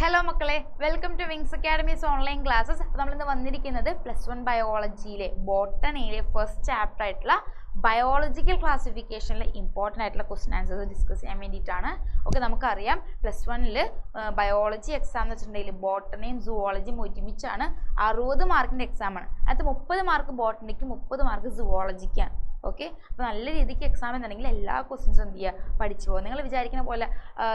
Hello മക്കളെ, welcome to Wings academies online classes. നമ്മളിന്ന് വന്നിരിക്കുന്നത് +1 ബയോളജിയിലെ ബോട്ടണിയിലെ ഫസ്റ്റ് ചാപ്റ്റർ ആയിട്ടുള്ള ബയോളജിക്കൽ ക്ലാസിഫിക്കേഷനിലെ ഇമ്പോർട്ടൻ്റ് ആയിട്ടുള്ള ക്വസ്റ്റൻ ആൻസേഴ്സ് ഡിസ്കസ് ചെയ്യാൻ വേണ്ടിയിട്ടാണ്. ഓക്കെ, നമുക്കറിയാം +1 ബയോളജി എക്സാം എന്ന് വെച്ചിട്ടുണ്ടെങ്കിൽ ബോട്ടണിയും സുവോളജിയും ഒരുമിച്ചാണ്. 60 മാർക്കിൻ്റെ എക്സാമാണ്. അതിനകത്ത് 30 മാർക്ക് ബോട്ടണിക്കും 30 മാർക്ക് സുവോളജിക്കാണ്. ഓക്കെ, അപ്പോൾ നല്ല രീതിക്ക് എക്സാം എന്നുണ്ടെങ്കിൽ എല്ലാ ക്വസ്റ്റ്യൻസും എന്ത് ചെയ്യുക, പഠിച്ചു പോകുക. നിങ്ങൾ വിചാരിക്കുന്ന പോലെ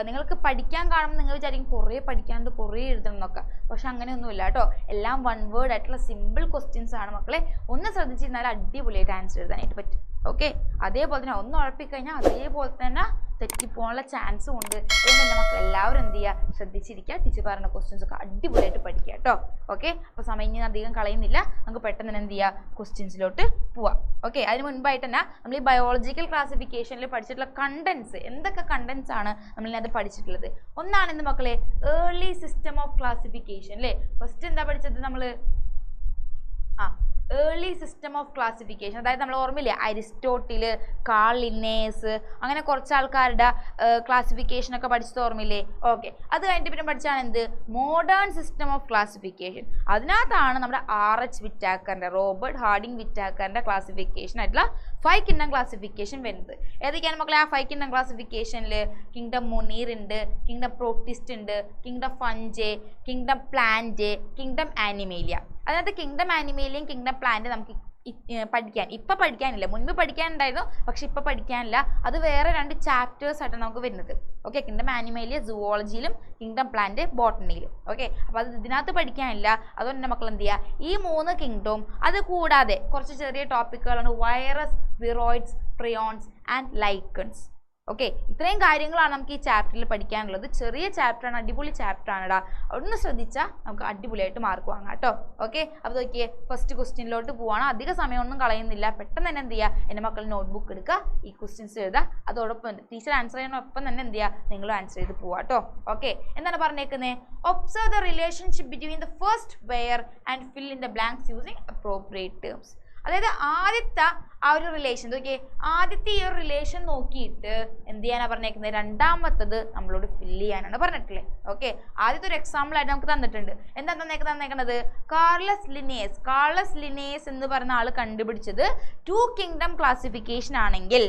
നിങ്ങൾക്ക് പഠിക്കാൻ കാണുമ്പോൾ നിങ്ങൾ വിചാരിക്കും കുറേ പഠിക്കാണ്ട് കുറേ എഴുതണം എന്നൊക്കെ. പക്ഷെ അങ്ങനെയൊന്നുമില്ല കേട്ടോ. എല്ലാം വൺ വേർഡ് ആയിട്ടുള്ള സിമ്പിൾ ക്വസ്റ്റ്യൻസ് ആണ് മക്കളെ. ഒന്ന് ശ്രദ്ധിച്ചിരുന്നാൽ അടിപൊളിയായിട്ട് ആൻസർ എഴുതാനായിട്ട് പറ്റും. ഓക്കെ, അതേപോലെ തന്നെ ഒന്ന് ഉഴപ്പിക്കഴിഞ്ഞാൽ അതേപോലെ തന്നെ തെറ്റിപ്പോകാനുള്ള ചാൻസും ഉണ്ട്. അതുകൊണ്ട് തന്നെ മക്കൾ എല്ലാവരും എന്ത് ചെയ്യുക, ശ്രദ്ധിച്ചിരിക്കുക. ടീച്ചർ പറയുന്ന ക്വസ്റ്റ്യൻസ് ഒക്കെ അടിപൊളിയായിട്ട് പഠിക്കുക കേട്ടോ. ഓക്കെ, അപ്പോൾ സമയം ഇനി അധികം കളയുന്നില്ല, നമുക്ക് പെട്ടെന്ന് തന്നെ എന്ത് ചെയ്യുക, ക്വസ്റ്റ്യൻസിലോട്ട് പോവാം. ഓക്കെ, അതിന് മുൻപായിട്ട് തന്നെ നമ്മൾ ഈ ബയോളജിക്കൽ ക്ലാസിഫിക്കേഷനിൽ പഠിച്ചിട്ടുള്ള കണ്ടൻസ്, എന്തൊക്കെ കണ്ടൻസ് ആണ് നമ്മളിത് പഠിച്ചിട്ടുള്ളത്? ഒന്നാണെന്ന് മക്കളെ ഏർലി സിസ്റ്റം ഓഫ് ക്ലാസിഫിക്കേഷൻ അല്ലേ. ഫസ്റ്റ് എന്താ പഠിച്ചത് നമ്മൾ? Early system of classification. അതായത് നമ്മൾ ഓർമ്മയില്ലേ, അരിസ്റ്റോട്ടിൽ, കാൾ ലിന്നേഴ്സ്, അങ്ങനെ കുറച്ച് ആൾക്കാരുടെ ക്ലാസിഫിക്കേഷൻ ഒക്കെ പഠിച്ചത് ഓർമ്മയില്ലേ? ഓക്കെ, അത് കഴിഞ്ഞിട്ട് പിന്നെ പഠിച്ചാണ് എന്ത്, മോഡേൺ സിസ്റ്റം ഓഫ് ക്ലാസിഫിക്കേഷൻ. അതിനകത്താണ് നമ്മുടെ RH വിറ്റാക്കറിൻ്റെ, റോബർട്ട് ഹാർഡിംഗ് വിറ്റാക്കറിൻ്റെ ക്ലാസിഫിക്കേഷൻ ആയിട്ടുള്ള 5 കിങ്ഡം ക്ലാസിഫിക്കേഷൻ വരുന്നത്. ഏതൊക്കെയാണ് മക്കളെ ആ 5 കിങ്ഡം ക്ലാസിഫിക്കേഷനിൽ? കിങ്ഡം മൊണീർ ഉണ്ട്, കിങ്ഡം പ്രോട്ടിസ്റ്റ് ഉണ്ട്, kingdom fungi, kingdom plant, kingdom Animalia. അതിനകത്ത് കിങ്ഡം ആനിമേലിയയും കിങ്ഡം പ്ലാന്റ് നമുക്ക് ഇപ്പം പഠിക്കാനില്ല. മുൻപ് പഠിക്കാനുണ്ടായിരുന്നു, പക്ഷെ ഇപ്പം പഠിക്കാനില്ല. അത് വേറെ 2 ചാപ്റ്റേഴ്സ് ആയിട്ടാണ് നമുക്ക് വരുന്നത്. ഓക്കെ, കിങ്ഡം ആനിമേലിയ സുവോളജിയിലും കിങ്ഡം പ്ലാന്റ് ബോട്ടണിയിലും. ഓക്കെ, അപ്പോൾ അത് ഇതിനകത്ത് പഠിക്കാനില്ല. അതുകൊണ്ട് തന്നെ മക്കൾ എന്ത് ചെയ്യുക, ഈ 3 കിങ്ഡവും അത് കൂടാതെ കുറച്ച് ചെറിയ ടോപ്പിക്കുകളാണ് virus, viroids, prions and lichens. Okay, ഇത്രയും കാര്യങ്ങളാണ് നമുക്ക് ഈ ചാപ്റ്ററിൽ പഠിക്കാനുള്ളത്. ചെറിയ ചാപ്റ്ററാണ്, അടിപൊളി ചാപ്റ്ററാണ് ഇടാ. ഒന്ന് ശ്രദ്ധിച്ചാൽ നമുക്ക് അടിപൊളിയായിട്ട് മാർക്ക് വാങ്ങാം കേട്ടോ. ഓക്കെ, അപ്പോൾ നോക്കിയേ, ഫസ്റ്റ് ക്വസ്റ്റ്യനിലോട്ട് പോവാണ്. അധിക സമയമൊന്നും കളയുന്നില്ല. പെട്ടെന്ന് തന്നെ എന്ത് ചെയ്യുക, എൻ്റെ മക്കൾ നോട്ട്ബുക്ക് എടുക്കുക, ഈ ക്വസ്റ്റ്യൻസ് എഴുതുക. അതോടൊപ്പം ടീച്ചർ ആൻസർ ചെയ്യുന്നതിനൊപ്പം തന്നെ എന്ത് ചെയ്യുക, നിങ്ങളും ആൻസർ ചെയ്ത് പോവാം കേട്ടോ. ഓക്കെ, എന്താണ് പറഞ്ഞേക്കുന്നത്? Observe the relationship between the first where and fill in the blanks using appropriate terms. അതായത് ആദ്യത്തെ ആ ഒരു റിലേഷൻ നോക്കിയേ, ആദ്യത്തെ ഈ ഒരു റിലേഷൻ നോക്കിയിട്ട് എന്ത് ചെയ്യാനാണ് പറഞ്ഞേക്കുന്നത്? രണ്ടാമത്തത് നമ്മളോട് ഫില്ല് ചെയ്യാനാണ് പറഞ്ഞിട്ടില്ലേ. ഓക്കെ, ആദ്യത്തെ ഒരു എക്സാമ്പിൾ ആയിട്ട് നമുക്ക് തന്നിട്ടുണ്ട്. എന്താ തന്നേക്കുന്നത്? കാർലസ് ലിനേയസ് എന്ന് പറയുന്ന ആൾ കണ്ടുപിടിച്ചത് 2 കിങ്ഡം ക്ലാസിഫിക്കേഷൻ ആണെങ്കിൽ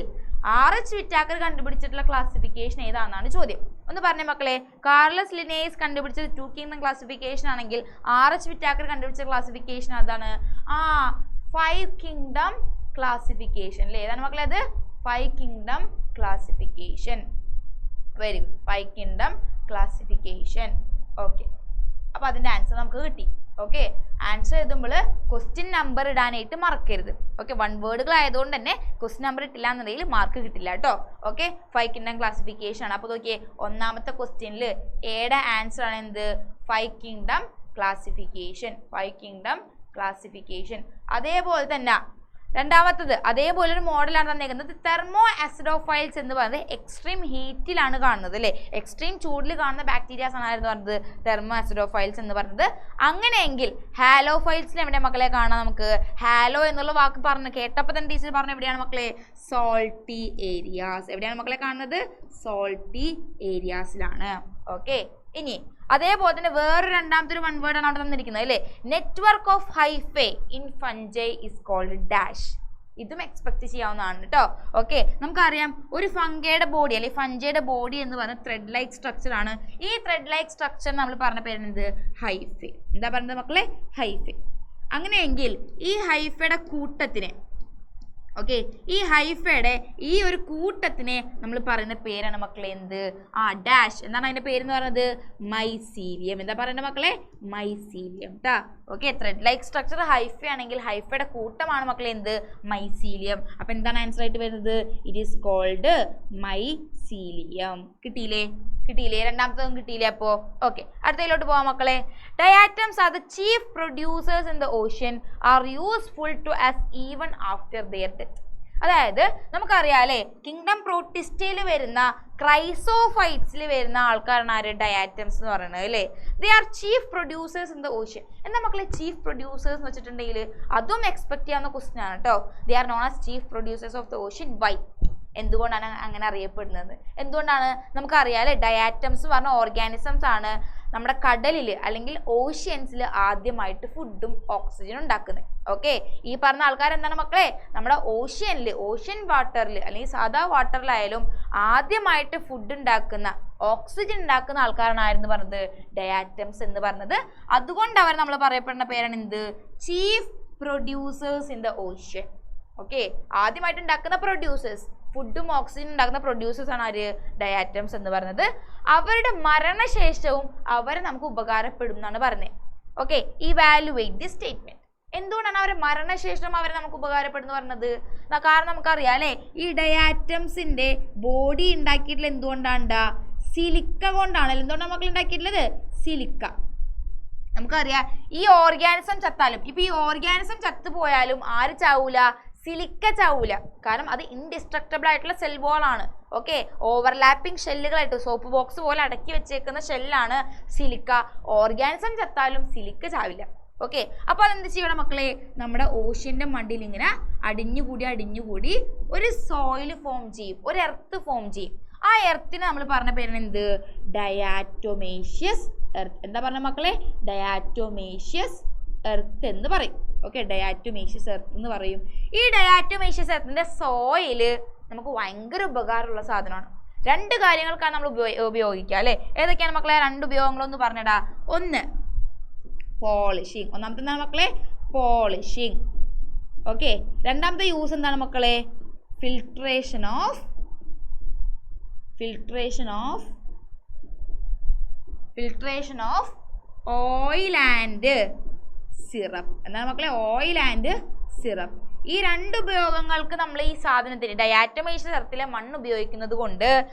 RH വിറ്റാക്കർ കണ്ടുപിടിച്ചിട്ടുള്ള ക്ലാസിഫിക്കേഷൻ ഏതാണെന്നാണ് ചോദ്യം. ഒന്ന് പറഞ്ഞേ മക്കളെ, കാർലസ് ലിനേയസ് കണ്ടുപിടിച്ചത് 2 കിങ്ഡം ക്ലാസിഫിക്കേഷൻ ആണെങ്കിൽ RH വിറ്റാക്കർ കണ്ടുപിടിച്ച ക്ലാസിഫിക്കേഷൻ അതാണ് 5 കിങ്ഡം ക്ലാസിഫിക്കേഷൻ അല്ലേ. ഏതാണ് മക്കളെ അത്? 5 kingdom classification. Very good, 5 kingdom classification. Okay, അപ്പോൾ അതിൻ്റെ ആൻസർ നമുക്ക് കിട്ടി. ഓക്കെ, ആൻസർ എഴുതുമ്പോൾ ക്വസ്റ്റ്യൻ നമ്പർ ഇടാനായിട്ട് മറക്കരുത്. ഓക്കെ, 1 വേർഡുകൾ ആയതുകൊണ്ട് തന്നെ ക്വസ്റ്റ്യൻ നമ്പർ ഇട്ടില്ല എന്നുണ്ടെങ്കിൽ മാർക്ക് കിട്ടില്ല കേട്ടോ. ഓക്കെ, 5 കിങ്ഡം ക്ലാസിഫിക്കേഷൻ ആണ്. അപ്പോൾ നോക്കിയേ, ഒന്നാമത്തെ ക്വസ്റ്റ്യനിൽ എയുടെ ആൻസർ ആണ് എന്ത്? 5 കിങ്ഡം ക്ലാസിഫിക്കേഷൻ. 5 kingdom classification. അതേപോലെ തന്നെ രണ്ടാമത്തത് അതേപോലെ ഒരു മോഡലാണ് തന്നേക്കുന്നത്. തെർമോ ആസിഡോഫൈൽസ് എന്ന് പറയുന്നത് എക്സ്ട്രീം ഹീറ്റിലാണ് കാണുന്നത് അല്ലേ. എക്സ്ട്രീം ചൂടിൽ കാണുന്ന ബാക്ടീരിയാസ് ആയിരുന്നു പറഞ്ഞത് തെർമോ ആസിഡോഫൈൽസ് എന്ന് പറഞ്ഞത്. അങ്ങനെയെങ്കിൽ ഹാലോഫൈൽസിൽ എവിടെ മക്കളെ കാണാം നമുക്ക്? ഹാലോ എന്നുള്ള വാക്ക് പറഞ്ഞു കേട്ടപ്പോൾ തന്നെ ടീച്ചർ പറഞ്ഞു എവിടെയാണ് മക്കളെ? Salty areas. എവിടെയാണ് മക്കളെ കാണുന്നത്? സോൾട്ടി ഏരിയാസിലാണ്. ഓക്കെ, ഇനി അതേപോലെ തന്നെ വേറെ രണ്ടാമത്തെ ഒരു 1 വേർഡാണ് അവിടെ തന്നിരിക്കുന്നത് അല്ലേ. Network of hyphae in fungi is called dash. ഇതും എക്സ്പെക്ട് ചെയ്യാവുന്നതാണ് കേട്ടോ. ഓക്കെ, നമുക്കറിയാം ഒരു ഫംഗയുടെ ബോഡി അല്ലെങ്കിൽ ഫഞ്ചയുടെ ബോഡി എന്ന് പറഞ്ഞ ത്രെഡ് ലൈക്ക് സ്ട്രക്ചർ ആണ്. ഈ ത്രെഡ് ലൈക്ക് സ്ട്രക്ചർ നമ്മൾ പറഞ്ഞ പേരെന്ത്? ഹൈഫേ. എന്താ പറയുന്നത് മക്കളെ? ഹൈഫേ. അങ്ങനെയെങ്കിൽ ഈ ഹൈഫയുടെ കൂട്ടത്തിനെ, ഓക്കെ, ഈ ഹൈഫയുടെ ഈ ഒരു കൂട്ടത്തിനെ നമ്മൾ പറയുന്ന പേരാണ് മക്കളെ എന്ത്? ഡാഷ്. എന്താണ് അതിൻ്റെ പേരെന്ന് പറയുന്നത്? മൈസീലിയം. എന്താ പറയുന്നത് മക്കളെ? മൈസീലിയം ട്ടാ. Okay, thread like structure Haifa ആണെങ്കിൽ ഹൈഫയുടെ കൂട്ടമാണ് മക്കളെ എന്ത്? മൈസീലിയം. അപ്പം എന്താണ് ആൻസർ ആയിട്ട് വരുന്നത്? It is called mycelium. കിട്ടിയില്ലേ? രണ്ടാമത്തതും കിട്ടിയില്ലേ? അപ്പോൾ ഓക്കെ, അടുത്തതിലോട്ട് പോവാം മക്കളെ. Diatoms are the chief producers in the ocean are useful to us even after their death. അതായത് നമുക്കറിയാം അല്ലേ, കിങ്ഡം പ്രോട്ടിസ്റ്റയിൽ വരുന്ന ക്രൈസോഫൈറ്റ്സിൽ വരുന്ന ആൾക്കാരാണ് ആര്? ഡയാറ്റംസ് എന്ന് പറയുന്നത് അല്ലേ. They are chief producers in the ocean. എന്താ മക്കളെ ചീഫ് പ്രൊഡ്യൂസേഴ്സ് എന്ന് വെച്ചിട്ടുണ്ടെങ്കിൽ അതും എക്സ്പെക്ട് ചെയ്യാവുന്ന ക്വസ്റ്റ്യൻ ആണ് കേട്ടോ. They are known as chief producers of the ocean. Why? എന്തുകൊണ്ടാണ് അങ്ങനെ അറിയപ്പെടുന്നത്? എന്തുകൊണ്ടാണ്? നമുക്കറിയാം അല്ലേ, ഡയാറ്റംസ് പറഞ്ഞ ഓർഗാനിസംസ് ആണ്. നമ്മുടെ കടലിൽ അല്ലെങ്കിൽ ഓഷ്യൻസിൽ ആദ്യമായിട്ട് ഫുഡും ഓക്സിജനും ഉണ്ടാക്കുന്നത്. ഓക്കെ, ഈ പറഞ്ഞ ആൾക്കാർ എന്താണ് മക്കളെ? നമ്മുടെ ഓഷ്യനിൽ, ഓഷ്യൻ വാട്ടറിൽ അല്ലെങ്കിൽ സാധാ വാട്ടറിലായാലും ആദ്യമായിട്ട് ഫുഡ് ഉണ്ടാക്കുന്ന, ഓക്സിജൻ ഉണ്ടാക്കുന്ന ആൾക്കാരാണ് ആരെന്ന് പറഞ്ഞത്? ഡയാറ്റംസ് എന്ന് പറഞ്ഞത്. അതുകൊണ്ട് അവർ നമ്മൾ പറയപ്പെടുന്ന പേരാണ് എന്ത്? Chief producers in the ocean. Okay, ആദ്യമായിട്ട് ഉണ്ടാക്കുന്ന പ്രൊഡ്യൂസേഴ്സ്, ഫുഡും ഓക്സിജനും ഉണ്ടാക്കുന്ന പ്രൊഡ്യൂസേഴ്സ് ആണ് ആര്? ഡയാറ്റംസ് എന്ന് പറയുന്നത്. അവരുടെ മരണശേഷവും അവരെ നമുക്ക് ഉപകാരപ്പെടും എന്നാണ് പറഞ്ഞത്. Okay, evaluate the statement. എന്തുകൊണ്ടാണ് അവരുടെ മരണശേഷം അവരെ നമുക്ക് ഉപകാരപ്പെടുന്നു പറഞ്ഞത്? കാരണം നമുക്കറിയാം അല്ലെ, ഈ ഡയാറ്റംസിന്റെ ബോഡി ഉണ്ടാക്കിയിട്ടുള്ള എന്തുകൊണ്ടാണ്? സിലിക്ക കൊണ്ടാണ്. എന്തുകൊണ്ടാണ് മക്കൾ ഉണ്ടാക്കിയിട്ടുള്ളത്? സിലിക്ക. നമുക്കറിയാം ഈ ഓർഗാനിസം ചത്താലും, ഇപ്പൊ ഈ ഓർഗാനിസം ചത്തുപോയാലും ആര് ചാവൂല? സിലിക്ക ചാവൂല. കാരണം അത് ഇൻഡിസ്ട്രക്റ്റബിൾ ആയിട്ടുള്ള സെൽ വോൾ ആണ്. ഓക്കെ, ഓവർലാപ്പിംഗ് ഷെല്ലുകളായിട്ട് സോപ്പ് ബോക്സ് പോലെ അടക്കി വെച്ചേക്കുന്ന ഷെല്ലാണ് സിലിക്ക. ഓർഗാനിസം ചത്താലും സിലിക്ക ചാവില്ല. ഓക്കെ, അപ്പൊ അതെന്ത് ചെയ്യണം മക്കളെ? നമ്മുടെ ഓഷ്യന്റെ മണ്ടിൽ ഇങ്ങനെ അടിഞ്ഞുകൂടി ഒരു സോയിൽ ഫോം ചെയ്യും, ഒരു എർത്ത് ഫോം ചെയ്യും. ആ എർത്തിനെ നമ്മൾ പറഞ്ഞ പേരാണ് എന്ത്? ഡയാറ്റോമേഷ്യസ് എർത്ത്. എന്താ പറഞ്ഞ മക്കളെ? ഡയാറ്റോമേഷ്യസ് എർത്ത് എന്ന് പറയും. ഓക്കെ, ഡയാറ്റോമേഷ്യസ് എർത്ത് എന്ന് പറയും. ഈ ഡയാറ്റോമേഷ്യസ് എർത്തിന്റെ സോയില് നമുക്ക് ഭയങ്കര ഉപകാരമുള്ള സാധനമാണ്. രണ്ട് കാര്യങ്ങൾക്കാണ് നമ്മൾ ഉപയോഗിക്കുക അല്ലെ. ഏതൊക്കെയാണ് മക്കളെ രണ്ട് ഉപയോഗങ്ങളൊന്ന് പറഞ്ഞടാ? ഒന്ന് പോളിഷിങ്. ഒന്നാമത്തെ എന്താണ് മക്കളെ? പോളിഷിങ്. ഓക്കെ, രണ്ടാമത്തെ യൂസ് എന്താണ് മക്കളെ? Filtration of oil and syrup. എന്താണ് മക്കളെ? Oil and syrup. ഈ രണ്ട് ഉപയോഗങ്ങൾക്ക് നമ്മൾ ഈ സാധനത്തിന് ഡയാറ്റോമേഷ്യസ് എർത്തിലെ മണ്ണ് ഉപയോഗിക്കുന്നത് കൊണ്ട്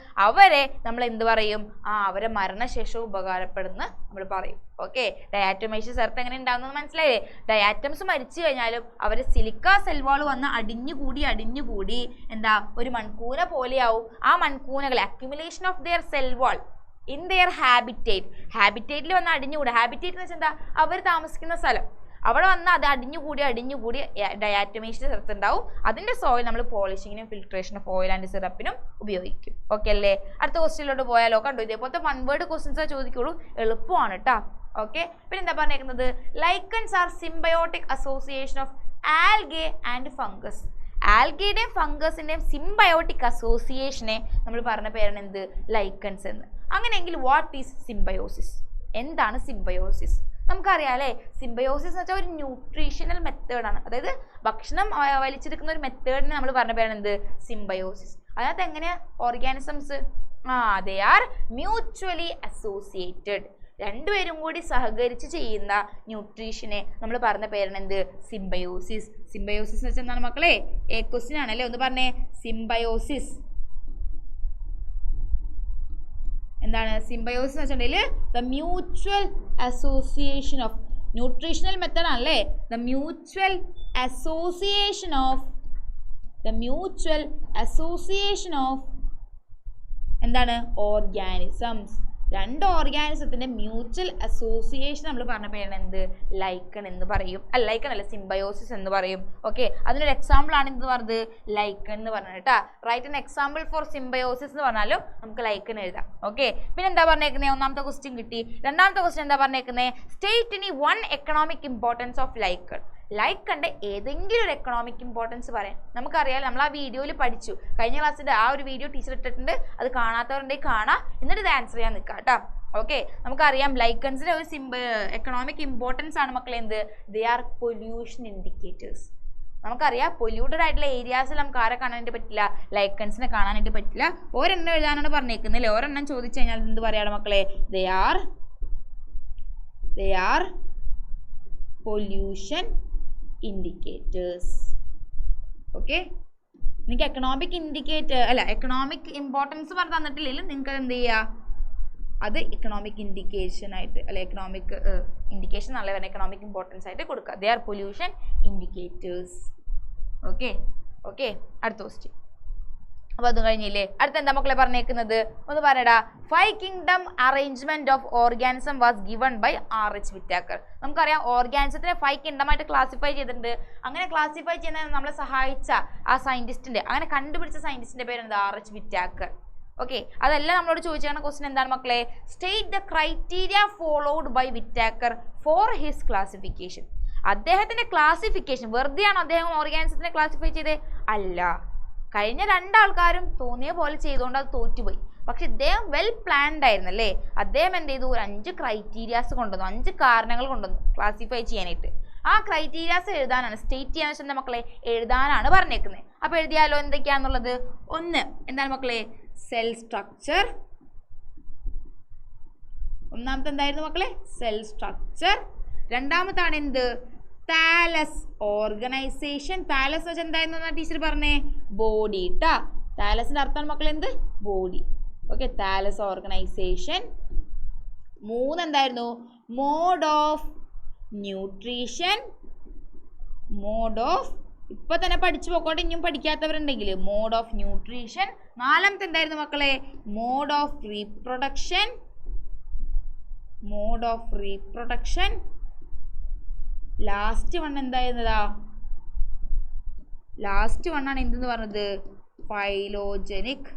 അവരെ നമ്മൾ എന്ത് പറയും? അവരെ മരണശേഷവും ഉപകാരപ്പെടുന്ന നമ്മൾ പറയും. ഓക്കെ, ഡയാറ്റോമേഷ്യസ് എർത്ത് എങ്ങനെ ഉണ്ടാകുന്നത് മനസ്സിലായില്ലേ? ഡയാറ്റംസ് മരിച്ചു കഴിഞ്ഞാലും അവര് സിലിക്ക സെൽവാൾ വന്ന് അടിഞ്ഞുകൂടി എന്താ ഒരു മൺകൂന പോലെയാവും. ആ മൺകൂനകളെ accumulation of their cell wall in their ഹാബിറ്റേറ്റിൽ വന്ന് അടിഞ്ഞുകൂടുക. ഹാബിറ്റേറ്റ് എന്ന് വെച്ചാൽ എന്താ? അവർ താമസിക്കുന്ന സ്ഥലം. അവിടെ വന്ന് അത് അടിഞ്ഞുകൂടി ഡയാറ്റോമേഷ്യസ് എർത്ത് ഉണ്ടാവും. അതിന്റെ സോയിൽ നമ്മൾ പോളിഷിങ്ങിനും ഫിൽട്രേഷൻ ഓഫ് ഓയിൽ ആൻഡ് സിറപ്പിനും ഉപയോഗിക്കും. ഓക്കെ അല്ലേ? അടുത്ത ക്വസ്റ്റ്യനിലോട്ട് പോയാലോ? കണ്ടു, ഇതേപോലത്തെ വൺ വേർഡ് ക്വസ്റ്റ്യൻസ് ചോദിക്കുള്ളൂ, എളുപ്പമാണ് കേട്ടോ. ഓക്കെ, പിന്നെ എന്താ പറഞ്ഞേക്കുന്നത്? Lichens are symbiotic association of algae and fungus. ആൽഗയുടെയും ഫംഗസിന്റെയും സിംബയോട്ടിക് അസോസിയേഷനെ നമ്മൾ പറഞ്ഞ പേരാണ് എന്ത്? ലൈക്കൻസ് എന്ന്. അങ്ങനെയെങ്കിൽ വാട്ട് ഈസ് സിംബയോസിസ്? എന്താണ് സിംബയോസിസ്? നമുക്കറിയാം അല്ലേ, സിംബയോസിസ് എന്ന് വെച്ചാൽ ഒരു ന്യൂട്രീഷണൽ മെത്തേഡാണ്. അതായത് ഭക്ഷണം വലിച്ചെടുക്കുന്ന ഒരു മെത്തേഡിനെ നമ്മൾ പറഞ്ഞ പേരാണ് എന്ത്? സിംബയോസിസ്. അതിനകത്ത് എങ്ങനെയാ organisms? They are mutually associated. രണ്ടുപേരും കൂടി സഹകരിച്ച് ചെയ്യുന്ന ന്യൂട്രീഷനെ നമ്മൾ പറഞ്ഞ പേരാണ് എന്ത്? സിംബയോസിസ്. സിംബയോസിസ് എന്ന് വെച്ചാൽ എന്താണ് മക്കളെ? ക്വസ്റ്റ്യൻ ആണല്ലേ, ഒന്ന് പറഞ്ഞേ. സിംബയോസിസ് എന്താണ്? സിംബയോസിസ് എന്ന് വെച്ചിട്ടുണ്ടെങ്കിൽ the mutual association of, nutritional method ആണല്ലേ, ദ മ്യൂച്വൽ അസോസിയേഷൻ ഓഫ് എന്താണ്? ഓർഗാനിസംസ്. രണ്ട് ഓർഗാനിസത്തിന്റെ മ്യൂച്വൽ അസോസിയേഷൻ നമ്മൾ പറഞ്ഞ പേരാണ് എന്ത്? ലൈക്കൺ എന്ന് പറയും. ലൈക്കൺ അല്ല, സിംബയോസിസ് എന്ന് പറയും. ഓക്കെ, അതിനൊരു എക്സാമ്പിൾ ആണ് എന്ത് പറഞ്ഞത്? ലൈക്കൺ എന്ന് പറഞ്ഞത് കേട്ടോ. Write an example for symbiosis എന്ന് പറഞ്ഞാലും നമുക്ക് ലൈക്കൺ എഴുതാം. ഓക്കെ, പിന്നെ എന്താ പറഞ്ഞേക്കുന്നത്? ഒന്നാമത്തെ ക്വസ്റ്റ്യൻ കിട്ടി. രണ്ടാമത്തെ ക്വസ്റ്റ്യൻ എന്താ പറഞ്ഞേക്കുന്നത്? സ്റ്റേറ്റ് ഇനി one economic importance of lichen. ലൈക്കണിന്റെ ഏതെങ്കിലും ഒരു എക്കണോമിക് ഇമ്പോർട്ടൻസ് പറയാം. നമുക്കറിയാം, നമ്മൾ ആ വീഡിയോയിൽ പഠിച്ചു. കഴിഞ്ഞ ക്ലാസ്സിന്റെ ആ ഒരു വീഡിയോ ടീച്ചർ ഇട്ടിട്ടുണ്ട്, അത് കാണാത്തവരുണ്ടെങ്കിൽ കാണാം, എന്നിട്ട് ഇത് ആൻസർ ചെയ്യാൻ നിൽക്കാം കേട്ടോ. ഓക്കെ, നമുക്കറിയാം ലൈക്കൺസിന്റെ ഒരു എക്കണോമിക് ഇമ്പോർട്ടൻസ് ആണ് മക്കളെ എന്ത്? They are pollution indicators. നമുക്കറിയാം പൊല്യൂട്ടഡ് ആയിട്ടുള്ള ഏരിയാസിൽ നമുക്ക് ആരെ കാണാനായിട്ട് പറ്റില്ല? ലൈക്കൺസിനെ കാണാനായിട്ട് പറ്റില്ല. ഒരെണ്ണം എഴുതാനാണ് പറഞ്ഞേക്കുന്നത് അല്ലേ. ഒരെണ്ണം ചോദിച്ചു കഴിഞ്ഞാൽ എന്ത് പറയാം മക്കളെ? They R pollution indicators. Okay, നിങ്ങൾക്ക് എക്കണോമിക് എക്കണോമിക് ഇമ്പോർട്ടൻസ് പറഞ്ഞ് തന്നിട്ടില്ലെങ്കിലും നിങ്ങൾക്ക് എന്ത് ചെയ്യുക? അത് എക്കണോമിക് ഇൻഡിക്കേഷൻ ആയിട്ട്, അല്ലെ എക്കണോമിക് ഇൻഡിക്കേഷൻ നല്ല പറഞ്ഞ എക്കണോമിക് ഇമ്പോർട്ടൻസ് ആയിട്ട് കൊടുക്കുക. They are pollution indicators. Okay, അടുത്ത ക്വസ്റ്റ്യൻ. അപ്പോൾ അത് കഴിഞ്ഞില്ലേ? അടുത്ത എന്താ മക്കളെ പറഞ്ഞേക്കുന്നത്? ഒന്ന് പറയടാ. 5 kingdom arrangement of organism was given by R.H. Whittaker. നമുക്കറിയാം ഓർഗാനിസത്തിനെ 5 kingdom ആയിട്ട് ക്ലാസിഫൈ ചെയ്തിട്ടുണ്ട്. അങ്ങനെ ക്ലാസിഫൈ ചെയ്യുന്ന നമ്മളെ സഹായിച്ച ആ സയന്റിസ്റ്റിന്റെ, അങ്ങനെ കണ്ടുപിടിച്ച സയന്റിസ്റ്റിന്റെ പേര് എന്താ? R.H. Whittaker. ഓക്കെ, അതെല്ലാം നമ്മളോട് ചോദിച്ചാണ് ക്വസ്റ്റ്യൻ എന്താണ് മക്കളെ? State the criteria followed by Whittaker for his classification. അദ്ദേഹത്തിന്റെ ക്ലാസിഫിക്കേഷൻ വെറുതെയാണോ അദ്ദേഹം ഓർഗാനിസത്തിനെ ക്ലാസിഫൈ ചെയ്തേ? അല്ല, കഴിഞ്ഞ രണ്ടാൾക്കാരും തോന്നിയ പോലെ ചെയ്തുകൊണ്ട് അത് തോറ്റുപോയി. പക്ഷെ ഇദ്ദേഹം വെൽ പ്ലാൻഡ് ആയിരുന്നു അല്ലേ? അദ്ദേഹം എന്ത് ചെയ്തു? ഒരു 5 ക്രൈറ്റീരിയാസ് കൊണ്ടുവന്നു, 5 കാരണങ്ങൾ കൊണ്ടുവന്നു ക്ലാസിഫൈ ചെയ്യാനായിട്ട്. ആ ക്രൈറ്റീരിയാസ് എഴുതാനാണ്, സ്റ്റേറ്റ് ചെയ്യാൻ വെച്ചാൽ മക്കളെ എഴുതാനാണ് പറഞ്ഞേക്കുന്നത്. അപ്പൊ എഴുതിയാലോ എന്തൊക്കെയാണെന്നുള്ളത്? ഒന്ന് എന്താണ് മക്കളെ? Cell structure. ഒന്നാമത്തെ എന്തായിരുന്നു മക്കളെ? Cell structure. രണ്ടാമത്താണ് എന്ത്? Thales organisation. താലസ് വെച്ചാൽ എന്തായിരുന്നു ടീച്ചർ പറഞ്ഞേ? ബോഡി ട്ടാ. താലസിന്റെ അർത്ഥം മക്കളെ എന്ത്? ബോഡി. Okay, Thales organization. 3 എന്തായിരുന്നു? Mode of nutrition. Mode of, ഇപ്പൊ തന്നെ പഠിച്ചു പോക്കോട്ടെ, ഇനിയും പഠിക്കാത്തവരുണ്ടെങ്കിൽ. Mode of nutrition. 4ാമത്തെ എന്തായിരുന്നു മക്കളെ? Mode of reproduction. Mode of reproduction. Last one എന്തായിരുന്നതാ? ലാസ്റ്റ് വണ്ണാണ് എന്തെന്ന് പറഞ്ഞത്? ഫൈലോജനിക്.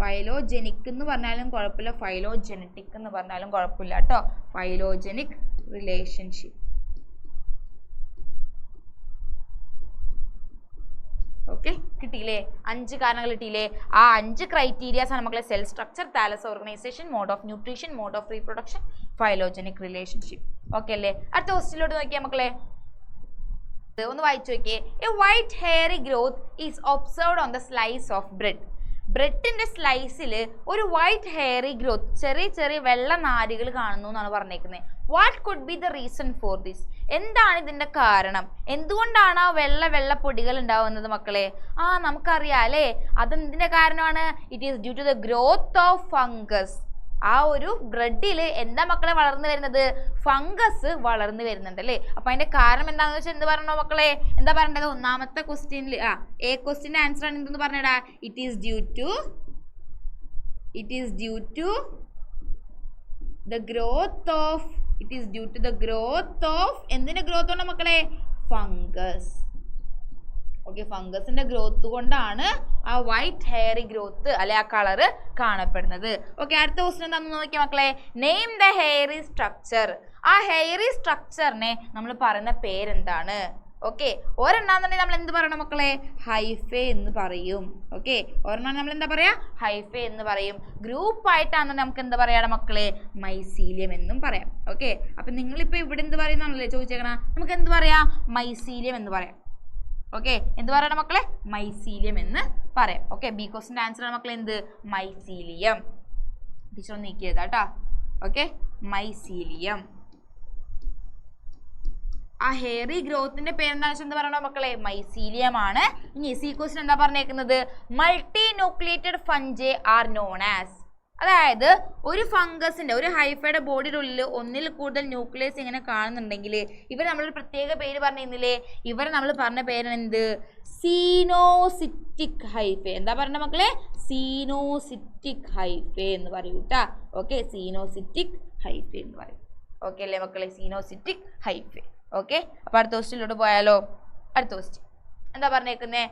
ഫൈലോജനിക് എന്ന് പറഞ്ഞാലും കുഴപ്പമില്ല, ഫൈലോജനറ്റിക് എന്ന് പറഞ്ഞാലും കുഴപ്പമില്ല കേട്ടോ. ഫൈലോജനിക് റിലേഷൻഷിപ്പ്. ഓക്കെ, കിട്ടിയില്ലേ? 5 കാരണങ്ങൾ കിട്ടിയില്ലേ? ആ 5 ക്രൈറ്റീരിയാസ് ആണ് മക്കളെ. Cell structure, thallus organization, mode of nutrition, mode of reproduction, phylogenic relationship. Okay അല്ലേ? അടുത്ത ക്വസ്റ്റ്യനിലോട്ട് നോക്കിയാൽ മക്കളെ, ഒന്ന് വായിച്ചു നോക്കിയേ. A white hairy growth is observed on the slice of bread. ബ്രെഡിന്റെ സ്ലൈസിൽ ഒരു വൈറ്റ് ഹെയറി ഗ്രോത്ത്, ചെറിയ ചെറിയ വെള്ള നാരുകൾ കാണുന്നു എന്നാണ് പറഞ്ഞേക്കുന്നത്. What could be the reason for this? എന്താണ് ഇതിന്റെ കാരണം? എന്തുകൊണ്ടാണ് ആ വെള്ള പൊടികൾ ഉണ്ടാവുന്നത് മക്കളെ? നമുക്കറിയാം അല്ലേ, അതെന്തിന്റെ കാരണമാണ്? It is due to the growth of fungus. ആ ഒരു ബ്രെഡിൽ എന്താ മക്കളെ വളർന്നു വരുന്നത്? ഫംഗസ് വളർന്നു വരുന്നുണ്ട് അല്ലേ? അപ്പൊ അതിന്റെ കാരണം എന്താണെന്ന് വെച്ചാൽ എന്ത് പറഞ്ഞോ മക്കളെ? എന്താ പറയേണ്ടത്? ഒന്നാമത്തെ ക്വസ്റ്റ്യനിൽ എ ക്വസ്റ്റ്യന്റെ ആൻസർ ആണ് എന്തെന്ന് പറഞ്ഞടാ? It is due to the growth of. It is due to the growth of. എന്തിന്റെ ഗ്രോത്ത് ആണ് മക്കളെ? ഫംഗസ്. ഓക്കെ, ഫംഗസിന്റെ ഗ്രോത്ത് കൊണ്ടാണ് ആ വൈറ്റ് ഹെയറി ഗ്രോത്ത് അല്ലെ ആ കളറ് കാണപ്പെടുന്നത്. ഓക്കെ, അടുത്ത ക്വസ്റ്റ്യൻ എന്താണെന്ന് നോക്കിയാൽ മക്കളെ, നെയിം ദ ഹെയറി സ്ട്രക്ചർ. ആ ഹെയറി സ്ട്രക്ചറിനെ നമ്മൾ പറയുന്ന പേരെന്താണ്? ഓക്കെ, ഒരെണ്ണാന്നുണ്ടെങ്കിൽ നമ്മൾ എന്ത് പറയണം മക്കളെ? ഹൈഫേ എന്ന് പറയും. ഓക്കെ, ഒരെണ്ണം നമ്മൾ എന്താ പറയാ? ഹൈഫേ എന്ന് പറയും. ഗ്രൂപ്പ് ആയിട്ടാണെന്ന് നമുക്ക് എന്താ പറയാ മക്കളെ? മൈസീലിയം എന്നും പറയാം. ഓക്കെ, അപ്പൊ നിങ്ങളിപ്പോ ഇവിടെ എന്ത് പറയുന്നാണല്ലേ ചോദിച്ചേക്കണ? നമുക്ക് എന്ത് പറയാം? മൈസീലിയം എന്ന് പറയാം. ഓക്കെ, എന്ത് പറയണം മക്കളെ? മൈസീലിയം എന്ന് പറയാം. ഓക്കെ, ബി ക്വസ്റ്റിന്റെ ആൻസർ ആണ് മക്കളെ എന്ത്? മൈസീലിയം. ടീച്ചർ ഒന്ന് നീക്കി എഴുതാട്ടാ. Okay, mycelium. ആ ഹെയറി ഗ്രോത്തിന്റെ പേരെന്താണെന്ന് വെച്ചാൽ എന്ത് പറയണോ മക്കളെ? മൈസീലിയം ആണ്. ഇനി സി ക്വസ്റ്റ്യൻ എന്താ പറഞ്ഞേക്കുന്നത്? Multi nucleated fungi are known as. അതായത് ഒരു ഫംഗസിന്റെ, ഒരു ഹൈഫയുടെ ബോഡിയുടെ ഉള്ളിൽ ഒന്നിൽ കൂടുതൽ ന്യൂക്ലിയസ് ഇങ്ങനെ കാണുന്നുണ്ടെങ്കിൽ ഇവർ നമ്മളൊരു പ്രത്യേക പേര് പറഞ്ഞിരുന്നില്ലേ? ഇവരെ നമ്മൾ പറഞ്ഞ പേരാണ് എന്ത്? സീനോസിറ്റിക് ഹൈഫേ. എന്താ പറഞ്ഞ മക്കളെ? സീനോസിറ്റിക് ഹൈഫേ എന്ന് പറയൂ കേട്ടാ. ഓക്കെ, സീനോസിറ്റിക് ഹൈഫേ എന്ന് പറയും. ഓക്കെ അല്ലേ മക്കളെ? സീനോസിറ്റിക് ഹൈഫേ. ഓക്കെ, അപ്പൊ അടുത്ത ക്വസ്റ്റ്യനിലോട്ട് പോയാലോ? അടുത്ത ക്വസ്റ്റ്യൻ എന്താ പറഞ്ഞേക്കുന്നേ?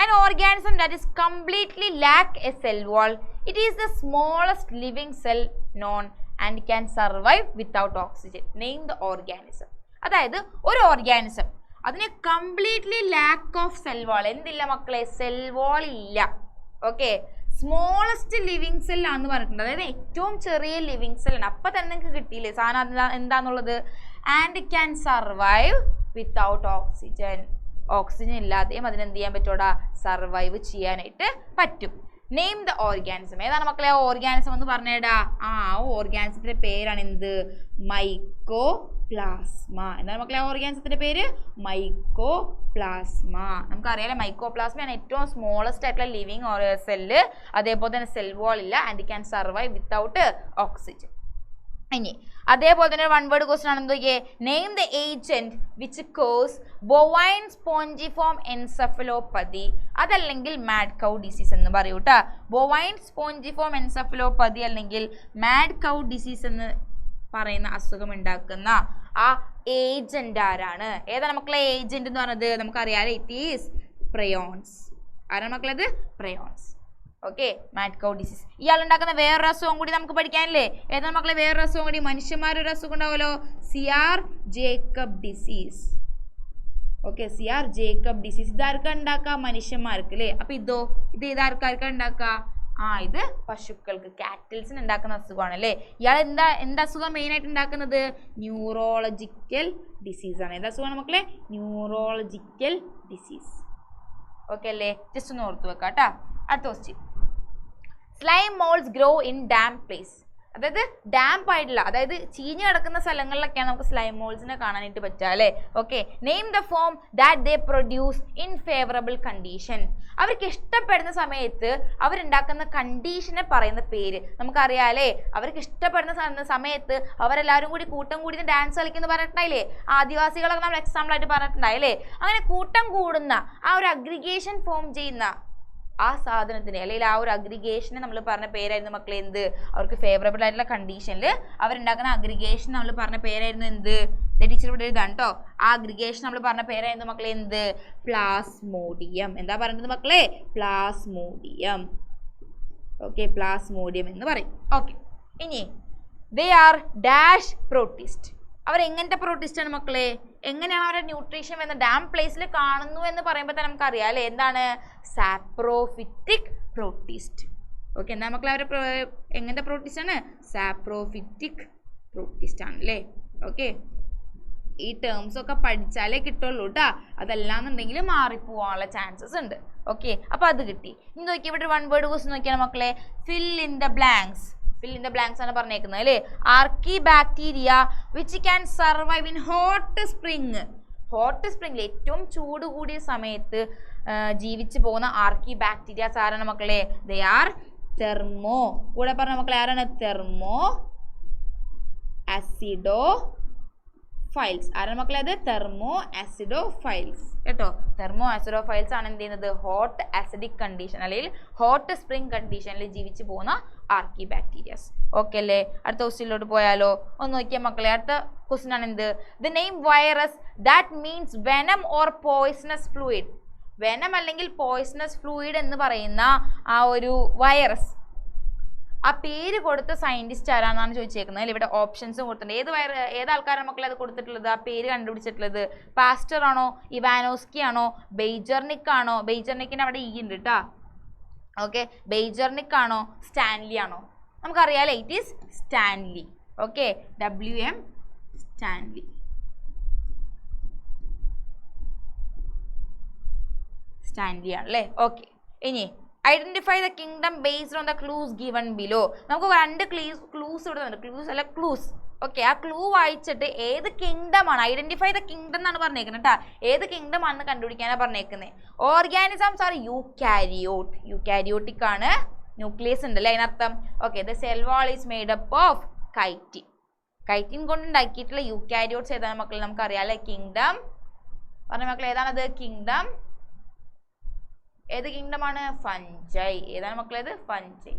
An organism that is completely lack a cell wall. It is the smallest living cell known and can survive without oxygen. Name the organism. അതായത് ഒരു ഓർഗാനിസം അതിന് completely lack of cell wall. എന്തില്ല മക്കളെ? Cell wall ഇല്ല. Okay, smallest living cell ആണെന്ന് പറഞ്ഞിട്ടുണ്ട്. അതായത് ഏറ്റവും ചെറിയ ലിവിങ് സെൽ ആണ്. അപ്പൊ തന്നെ നിങ്ങൾക്ക് കിട്ടിയില്ലേ സാധനം എന്താന്നുള്ളത്? And can survive without oxygen. Oxygen ഇല്ലാതെയും അതിനെന്ത് ചെയ്യാൻ പറ്റൂടാ? സർവൈവ് ചെയ്യാനായിട്ട് പറ്റും. Name the organism. ഏതാണ് മക്കളെ ഓർഗാനിസം എന്ന് പറഞ്ഞേടാ? ആ ഓർഗാനിസത്തിന്റെ പേരാണ് എന്ത്? മൈക്കോപ്ലാസ്മ. എന്താണ് മക്കളെ ഓർഗാനിസത്തിന്റെ പേര്? മൈക്കോപ്ലാസ്മ. നമുക്കറിയാലോ മൈക്കോപ്ലാസ്മയാണ് ഏറ്റവും സ്മോളസ്റ്റ് ആയിട്ടുള്ള ലിവിങ് സെല്ല്. അതേപോലെ തന്നെ സെൽ വാൾ ഇല്ല. And can survive without oxygen. ഇനി അതേപോലെ തന്നെ വൺ വേർഡ് ക്വസ്റ്റ്യൻ ആണ്. എന്തൊക്കെ? Name the agent which cos bovine spongiform encephalopathy. അതല്ലെങ്കിൽ മാഡ് കൗ ഡിസീസ് എന്ന് പറയൂ കേട്ടാ. ബൊവൈൻ സ്പോഞ്ചിഫോം എൻസെഫലോപ്പതി അല്ലെങ്കിൽ മാഡ് കൗ ഡിസീസ് എന്ന് പറയുന്ന അസുഖം ഉണ്ടാക്കുന്ന ആ ഏജന്റ് ആരാണ്? ഏതാണ് മക്കളെ ഏജന്റ് എന്ന് പറഞ്ഞത്? നമുക്കറിയാലോ, ഇറ്റ് ഈസ് പ്രയോൺസ്. ആരാണ് മക്കളത്? പ്രയോൺസ്. ഓക്കെ, മാഡ് കൗ ഡിസീസ്. ഇയാൾ ഉണ്ടാക്കുന്ന വേറൊരു അസുഖം കൂടി നമുക്ക് പഠിക്കാനില്ലേ? ഏതാണ് മക്കളെ വേറൊരു അസുഖം കൂടി? മനുഷ്യന്മാരൊരു അസുഖം ഉണ്ടാവുമല്ലോ, CR Jacob disease. Okay, CR Jacob disease. ഇതാർക്കാ ഉണ്ടാക്കുക? മനുഷ്യന്മാർക്ക് അല്ലേ. അപ്പൊ ഇത് ഇതാർക്കാർക്കാ ഉണ്ടാക്കുക? ഇത് പശുക്കൾക്ക്, കാറ്റിൽസിന് ഉണ്ടാക്കുന്ന അസുഖമാണ് അല്ലേ. ഇയാൾ എന്താ അസുഖം മെയിൻ ആയിട്ട് ഉണ്ടാക്കുന്നത്? ന്യൂറോളജിക്കൽ ഡിസീസ് ആണ്. എന്താ അസുഖമാണ് മക്കളെ? Neurological disease. ഓക്കെ അല്ലേ? ജസ്റ്റ് ഒന്ന് ഓർത്ത് വെക്കാം കേട്ടോ. അടുത്ത question, slime moles grow in dam place. അതായത് ഡാംപ് ആയിട്ടുള്ള, അതായത് ചീഞ്ഞ് കിടക്കുന്ന സ്ഥലങ്ങളിലൊക്കെയാണ് നമുക്ക് സ്ലൈം മോൾസിനെ കാണാനായിട്ട് പറ്റുക അല്ലേ. Okay, name the form that they produce in favourable condition. അവർക്ക് ഇഷ്ടപ്പെടുന്ന സമയത്ത് അവരുണ്ടാക്കുന്ന കണ്ടീഷനെ പറയുന്ന പേര് നമുക്കറിയാം അല്ലേ. അവർക്ക് ഇഷ്ടപ്പെടുന്ന സമയത്ത് അവരെല്ലാവരും കൂടി കൂട്ടം കൂടി ഡാൻസ് കളിക്കുന്നു പറഞ്ഞിട്ടുണ്ടായില്ലേ. ആദിവാസികളൊക്കെ നമ്മൾ എക്സാമ്പിൾ ആയിട്ട് പറഞ്ഞിട്ടുണ്ടായില്ലേ. അങ്ങനെ കൂട്ടം കൂടുന്ന ആ ഒരു അഗ്രിഗേഷൻ ഫോം ചെയ്യുന്ന ആ സാധനത്തിന് അല്ലെങ്കിൽ ആ ഒരു അഗ്രിഗേഷന് നമ്മൾ പറഞ്ഞ പേരായിരുന്നു മക്കളെ എന്ത്? അവർക്ക് ഫേവറബിൾ ആയിട്ടുള്ള കണ്ടീഷനിൽ അവരുണ്ടാക്കുന്ന അഗ്രിഗേഷൻ നമ്മൾ പറഞ്ഞ പേരായിരുന്നു എന്ത്? ടീച്ചർ ഇവിടെ എഴുതാൻ കേട്ടോ. ആ അഗ്രിഗേഷൻ നമ്മൾ പറഞ്ഞ പേരായിരുന്നു മക്കളെ എന്ത്? പ്ലാസ്മോഡിയം. എന്താ പറയുന്നത് മക്കളെ? പ്ലാസ്മോഡിയം. ഓക്കെ, പ്ലാസ്മോഡിയം എന്ന് പറയും. ഓക്കെ, ഇനി ദേ ആർ ഡാഷ് പ്രോട്ടിസ്റ്റ്. അവരെങ്ങനത്തെ പ്രോട്ടിസ്റ്റ് ആണ് മക്കളെ? എങ്ങനെയാണ് അവരുടെ ന്യൂട്രീഷൻ എന്ന ഡാം പ്ലേസിൽ കാണുന്നു എന്ന് പറയുമ്പോൾ തന്നെ നമുക്കറിയാം അല്ലേ. എന്താണ്? Saprophytic protist. ഓക്കെ, എന്താ മക്കളെ അവരുടെ എങ്ങനത്തെ പ്രോട്ടിസ്റ്റ് ആണ്? സാപ്രോഫിറ്റിക് പ്രോട്ടിസ്റ്റ് ആണ് അല്ലേ. ഓക്കെ, ഈ ടേംസ് ഒക്കെ പഠിച്ചാലേ കിട്ടുള്ളൂ കേട്ടോ. അതല്ലാന്നുണ്ടെങ്കിൽ മാറിപ്പോവാനുള്ള ചാൻസസ് ഉണ്ട്. ഓക്കെ, അപ്പോൾ അത് കിട്ടി. ഇനി നോക്കി ഇവിടെ 1 വേർഡ് ക്വസ്റ്റ്യൻ നോക്കിയാണ് മക്കളെ. Fill in the blanks. Fill in the blanks ആണ് പറഞ്ഞേക്കുന്നത് അല്ലേ. Archaebacteria which can survive in hot spring. Hot സ്പ്രിംഗിൽ ഏറ്റവും ചൂട് കൂടിയ സമയത്ത് ജീവിച്ചു പോകുന്ന ആർക്കി ബാക്ടീരിയാസ് ആരാണ് മക്കളെ? They are thermo. കൂടെ പറഞ്ഞ മക്കളെ ആരാണ്? Thermoacidophiles. ആരാണ് മക്കളെ? അത് തെർമോ ആസിഡോ ഫൈൽസ് കേട്ടോ. തെർമോ ആസിഡോ ഫൈൽസ് ആണ് എന്ത് ചെയ്യുന്നത്? ഹോട്ട് ആസിഡിക് കണ്ടീഷൻ അല്ലെങ്കിൽ ഹോട്ട് സ്പ്രിംഗ് കണ്ടീഷനിൽ ജീവിച്ചു പോകുന്ന ആർക്കി ബാക്ടീരിയാസ്. ഓക്കെ അല്ലേ? അടുത്ത ക്വസ്റ്റ്യനിലോട്ട് പോയാലോ? ഒന്ന് നോക്കിയാൽ മക്കളെ, അടുത്ത ക്വസ്റ്റ്യൻ ആണ് എന്ത്? The name virus that means venom or poisonous fluid. Venom അല്ലെങ്കിൽ പോയിസണസ് ഫ്ലൂയിഡ് എന്ന് പറയുന്ന ആ ഒരു വൈറസ്, ആ പേര് കൊടുത്ത സയന്റിസ്റ്റ് ആരാന്നാണ് ചോദിച്ചേക്കുന്നത്. ഇവിടെ ഓപ്ഷൻസും കൊടുത്തിട്ടുണ്ട്. ഏത് ആൾക്കാരാണ് മക്കളെ അത് കൊടുത്തിട്ടുള്ളത്? ആ പേര് കണ്ടുപിടിച്ചിട്ടുള്ളത് പാസ്റ്റർ ആണോ, ഇവാനോസ്കി ആണോ, ബെയ്ജർനിക് ആണോ? ബെയ്ജർനിക്കിന് അവിടെ ഈ ഉണ്ട് കേട്ടോ. ഓക്കെ, ബെയ്ജർനിക് ആണോ, സ്റ്റാൻലി ആണോ? നമുക്കറിയാലേ, it is Stanley. Okay, WM Stanley. Stanley ആണല്ലേ. ഓക്കെ, ഇനി identify the kingdom based on the clues given below. നമുക്ക് 2 ക്ലൂസ് ഇവിടെ ഉണ്ട്. ക്ലൂസ് അല്ല, ക്ലൂസ്. ഓക്കെ, ആ ക്ലൂ വായിച്ചിട്ട് ഏത് കിങ്ഡം ആണ്, ഐഡന്റിഫൈ ദ കിങ്ഡം എന്നാണ് പറഞ്ഞേക്കുന്നത് കേട്ടോ. ഏത് കിങ്ഡം ആണെന്ന് കണ്ടുപിടിക്കാനാണ് പറഞ്ഞേക്കുന്നത്. Organisms are eukaryote. യൂക്കാരിയോട്ടിക് ആണ്, ന്യൂക്ലിയസ് ഉണ്ടല്ലേ അതിനർത്ഥം. Okay, the cell wall is made up of chitin. Chitin കൊണ്ട് ഉണ്ടാക്കിയിട്ടുള്ള യൂക്കാരിയോട്ട്സ് ഏതാണ് മക്കളെ? നമുക്കറിയാം അല്ലെ. കിങ്ഡം പറഞ്ഞ മക്കളെ ഏതാണത്? കിങ്ഡം ഏത് കിങ്ഡം ആണ്? ഫഞ്ചൈ. ഏതാണ് മക്കളെ? ഇത് ഫഞ്ചൈ.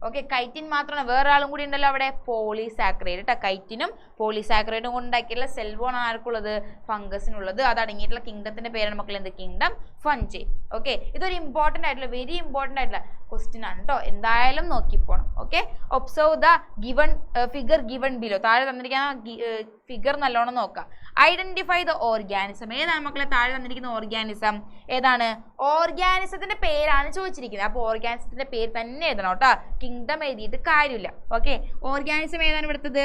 ഓക്കെ, കൈറ്റിൻ മാത്രമാണ്, വേറെ ആളും കൂടി ഉണ്ടല്ലോ അവിടെ, പോളിസാക്രൈഡ് കേട്ടോ. കൈറ്റിനും പോളിസാക്രൈഡും കൊണ്ട് ഉണ്ടാക്കിയിട്ടുള്ള സെൽ വോൾ ആണ് ആർക്കുള്ളത്? ഫംഗസിനുള്ളത്. അത് അടങ്ങിയിട്ടുള്ള കിങ്ഡത്തിന്റെ പേരാണ് മക്കളെ എന്ത്? Kingdom fungi. ഓക്കെ, ഇതൊരു ഇമ്പോർട്ടൻ്റ് ആയിട്ടുള്ള, വെരി ഇമ്പോർട്ടൻ്റ് ആയിട്ടുള്ള ക്വസ്റ്റ്യൻ ആണ് കേട്ടോ. എന്തായാലും നോക്കിപ്പോണം. Okay, observe the given figure given below. താഴെ തന്നിരിക്കുന്ന ഫിഗർ നല്ലോണം നോക്കാം. Identify the organism. ഏതാണ് മക്കളെ താഴെ തന്നിരിക്കുന്ന ഓർഗാനിസം? ഏതാണ്? ഓർഗാനിസത്തിന്റെ പേരാണ് ചോദിച്ചിരിക്കുന്നത്. അപ്പോൾ ഓർഗാനിസത്തിന്റെ പേര് തന്നെ എഴുതണം കേട്ടോ. കിങ്ഡം എഴുതിയിട്ട് കാര്യമില്ല. ഓക്കെ, ഓർഗാനിസം ഏതാണ് ഇവിടുത്തത്?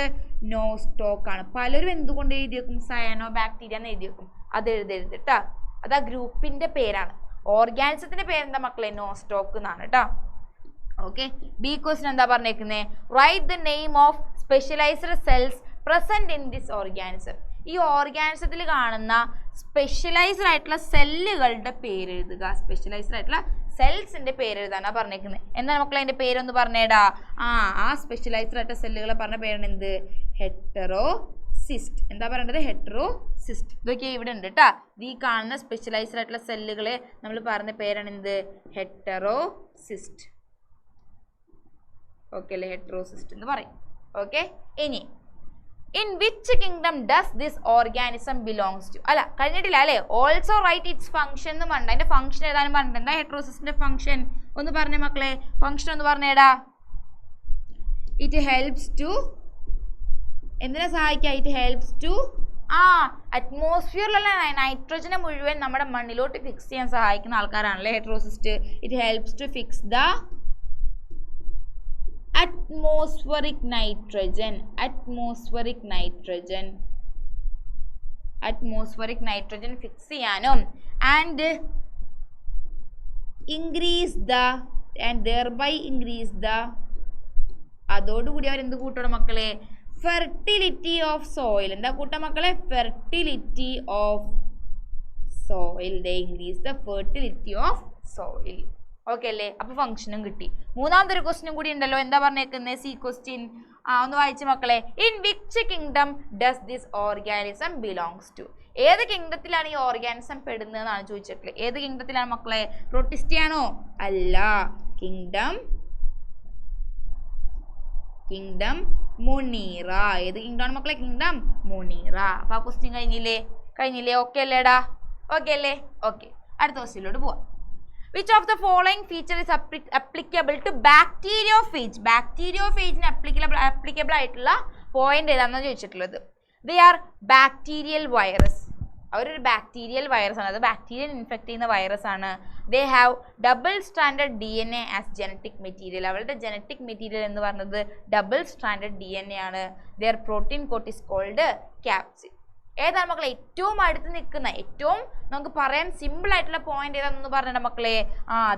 നോസ്റ്റോക്ക് ആണ്. പലരും എന്തുകൊണ്ട് എഴുതി വെക്കും? സയനോ ബാക്ടീരിയ എന്ന് എഴുതി വെക്കും. അത് എഴുതരുത് കേട്ടോ. അത് ആ ഗ്രൂപ്പിന്റെ പേരാണ്. ഓർഗാനിസത്തിന്റെ പേരെന്താ മക്കളെ? നോസ്റ്റോക്ക് എന്നാണ് കേട്ടോ. ഓക്കെ, ബി ക്വസ്റ്റ്യൻ എന്താ പറഞ്ഞേക്കുന്നത്? Write the name of specialised cells present in this organism. ഈ ഓർഗാനിസത്തിൽ കാണുന്ന സ്പെഷ്യലൈസ്ഡ് ആയിട്ടുള്ള സെല്ലുകളുടെ പേര് എഴുതുക. സ്പെഷ്യലൈസ്ഡ് ആയിട്ടുള്ള സെൽസിന്റെ പേര് എഴുതാനാണ് പറഞ്ഞേക്കുന്നത്. എന്താണ് മക്കളെ അതിന്റെ പേരൊന്ന് പറഞ്ഞേടാ? ആ സ്പെഷ്യലൈസ്ഡ് ആയിട്ടുള്ള സെല്ലുകളെ പറഞ്ഞ പേരാണ് എന്ത്? ഹെറ്ററോസിസ്റ്റ്. എന്താ പറയേണ്ടത്? ഹെറ്ററോസിസ്റ്റ്. ഇതൊക്കെ ഇവിടെ ഉണ്ട് കേട്ടോ. ഈ കാണുന്ന സ്പെഷ്യലൈസ്ഡ് ആയിട്ടുള്ള സെല്ലുകളെ നമ്മൾ പറഞ്ഞ പേരാണ് എന്ത്? ഹെറ്ററോസിസ്റ്റ്. ഓക്കെ അല്ലേ? ഹെറ്ററോസിസ്റ്റ് എന്ന് പറയും. ഓക്കെ, ഇനി in which kingdom does this organism belongs to. അല്ല കഴിഞ്ഞിട്ടില്ല അല്ലേ. ഓൾസോ റൈറ്റ് ഇറ്റ്സ് ഫംഗ്ഷൻ എന്ന് പറഞ്ഞിട്ട് അതിന്റെ ഫംഗ്ഷൻ ഏതാനും പറഞ്ഞിട്ട് എന്താ ഹെറ്ററോസിസിന്റെ ഫംഗ്ഷൻ ഒന്ന് പറഞ്ഞേ മക്കളെ. ഫംഗ്ഷൻ ഒന്ന് പറഞ്ഞേടാ. ഇറ്റ് ഹെൽപ്സ് ടു എന്തിനാ സഹായിക്കുക? ഇറ്റ് ഹെൽപ്സ് ടു അറ്റ്മോസ്ഫിയറിലുള്ള നൈട്രജനെ മുഴുവൻ നമ്മുടെ മണ്ണിലോട്ട് ഫിക്സ് ചെയ്യാൻ സഹായിക്കുന്ന ആൾക്കാരാണല്ലേ heterocyst. It helps to fix the atmospheric nitrogen fix ചെയ്യാനും ആൻഡ് thereby increase the അതോടുകൂടി അവർ എന്ത് കൂട്ടണം മക്കളെ? Fertility of soil. എന്താ കൂട്ട മക്കളെ? Fertility of soil. they increase the fertility of soil. Okay അല്ലേ? അപ്പൊ ഫംഗ്ഷനും കിട്ടി. മൂന്നാമത്തെ ഒരു ക്വസ്റ്റ്യനും കൂടി ഉണ്ടല്ലോ. എന്താ പറഞ്ഞേക്കുന്നത്? C question. ഒന്ന് വായിച്ചു മക്കളെ. In which kingdom does this organism belongs to. ഏത് കിങ്ഡത്തിലാണ് ഈ ഓർഗാനിസം പെടുന്നതെന്നാണ് ചോദിച്ചിട്ടുള്ളത്. ഏത് കിങ്ഡത്തിലാണ് മക്കളെ? പ്രൊട്ടിസ്റ്റിയാണോ? അല്ല. Kingdom Monera. ഏത് കിങ്ഡമാണ് മക്കളെ? Kingdom Monera. അപ്പൊ ആ ക്വസ്റ്റ്യൻ കഴിഞ്ഞില്ലേ? ഓക്കെ അല്ലേടാ? ഓക്കെ അല്ലേ? ഓക്കെ. അടുത്ത ക്വസ്റ്റ്യനിലോട്ട് പോവാം. Which of the following feature is applicable to bacteriophage? Bacteriophage-ന് applicable ആയിട്ടുള്ള പോയിന്റ് ഏതാണെന്ന് ചോദിച്ചിട്ടുള്ളത്. They are bacterial virus. അവരൊരു ബാക്ടീരിയൽ വൈറസ് ആണ്. അത് ബാക്ടീരിയൻ ഇൻഫെക്ട് ചെയ്യുന്ന വൈറസ് ആണ്. They have double stranded DNA as genetic material. അവരുടെ ജനറ്റിക് മെറ്റീരിയൽ എന്ന് പറയുന്നത് ഡബിൾ സ്ട്രാൻഡഡ് DNA ആണ്. Their protein coat is called capsid. ഏതാണ് മക്കളെ? ഏറ്റവും അടുത്ത് നിൽക്കുന്ന ഏറ്റവും നമുക്ക് പറയാൻ സിമ്പിൾ ആയിട്ടുള്ള പോയിന്റ് ഏതാണെന്ന് പറഞ്ഞിട്ട് മക്കളെ?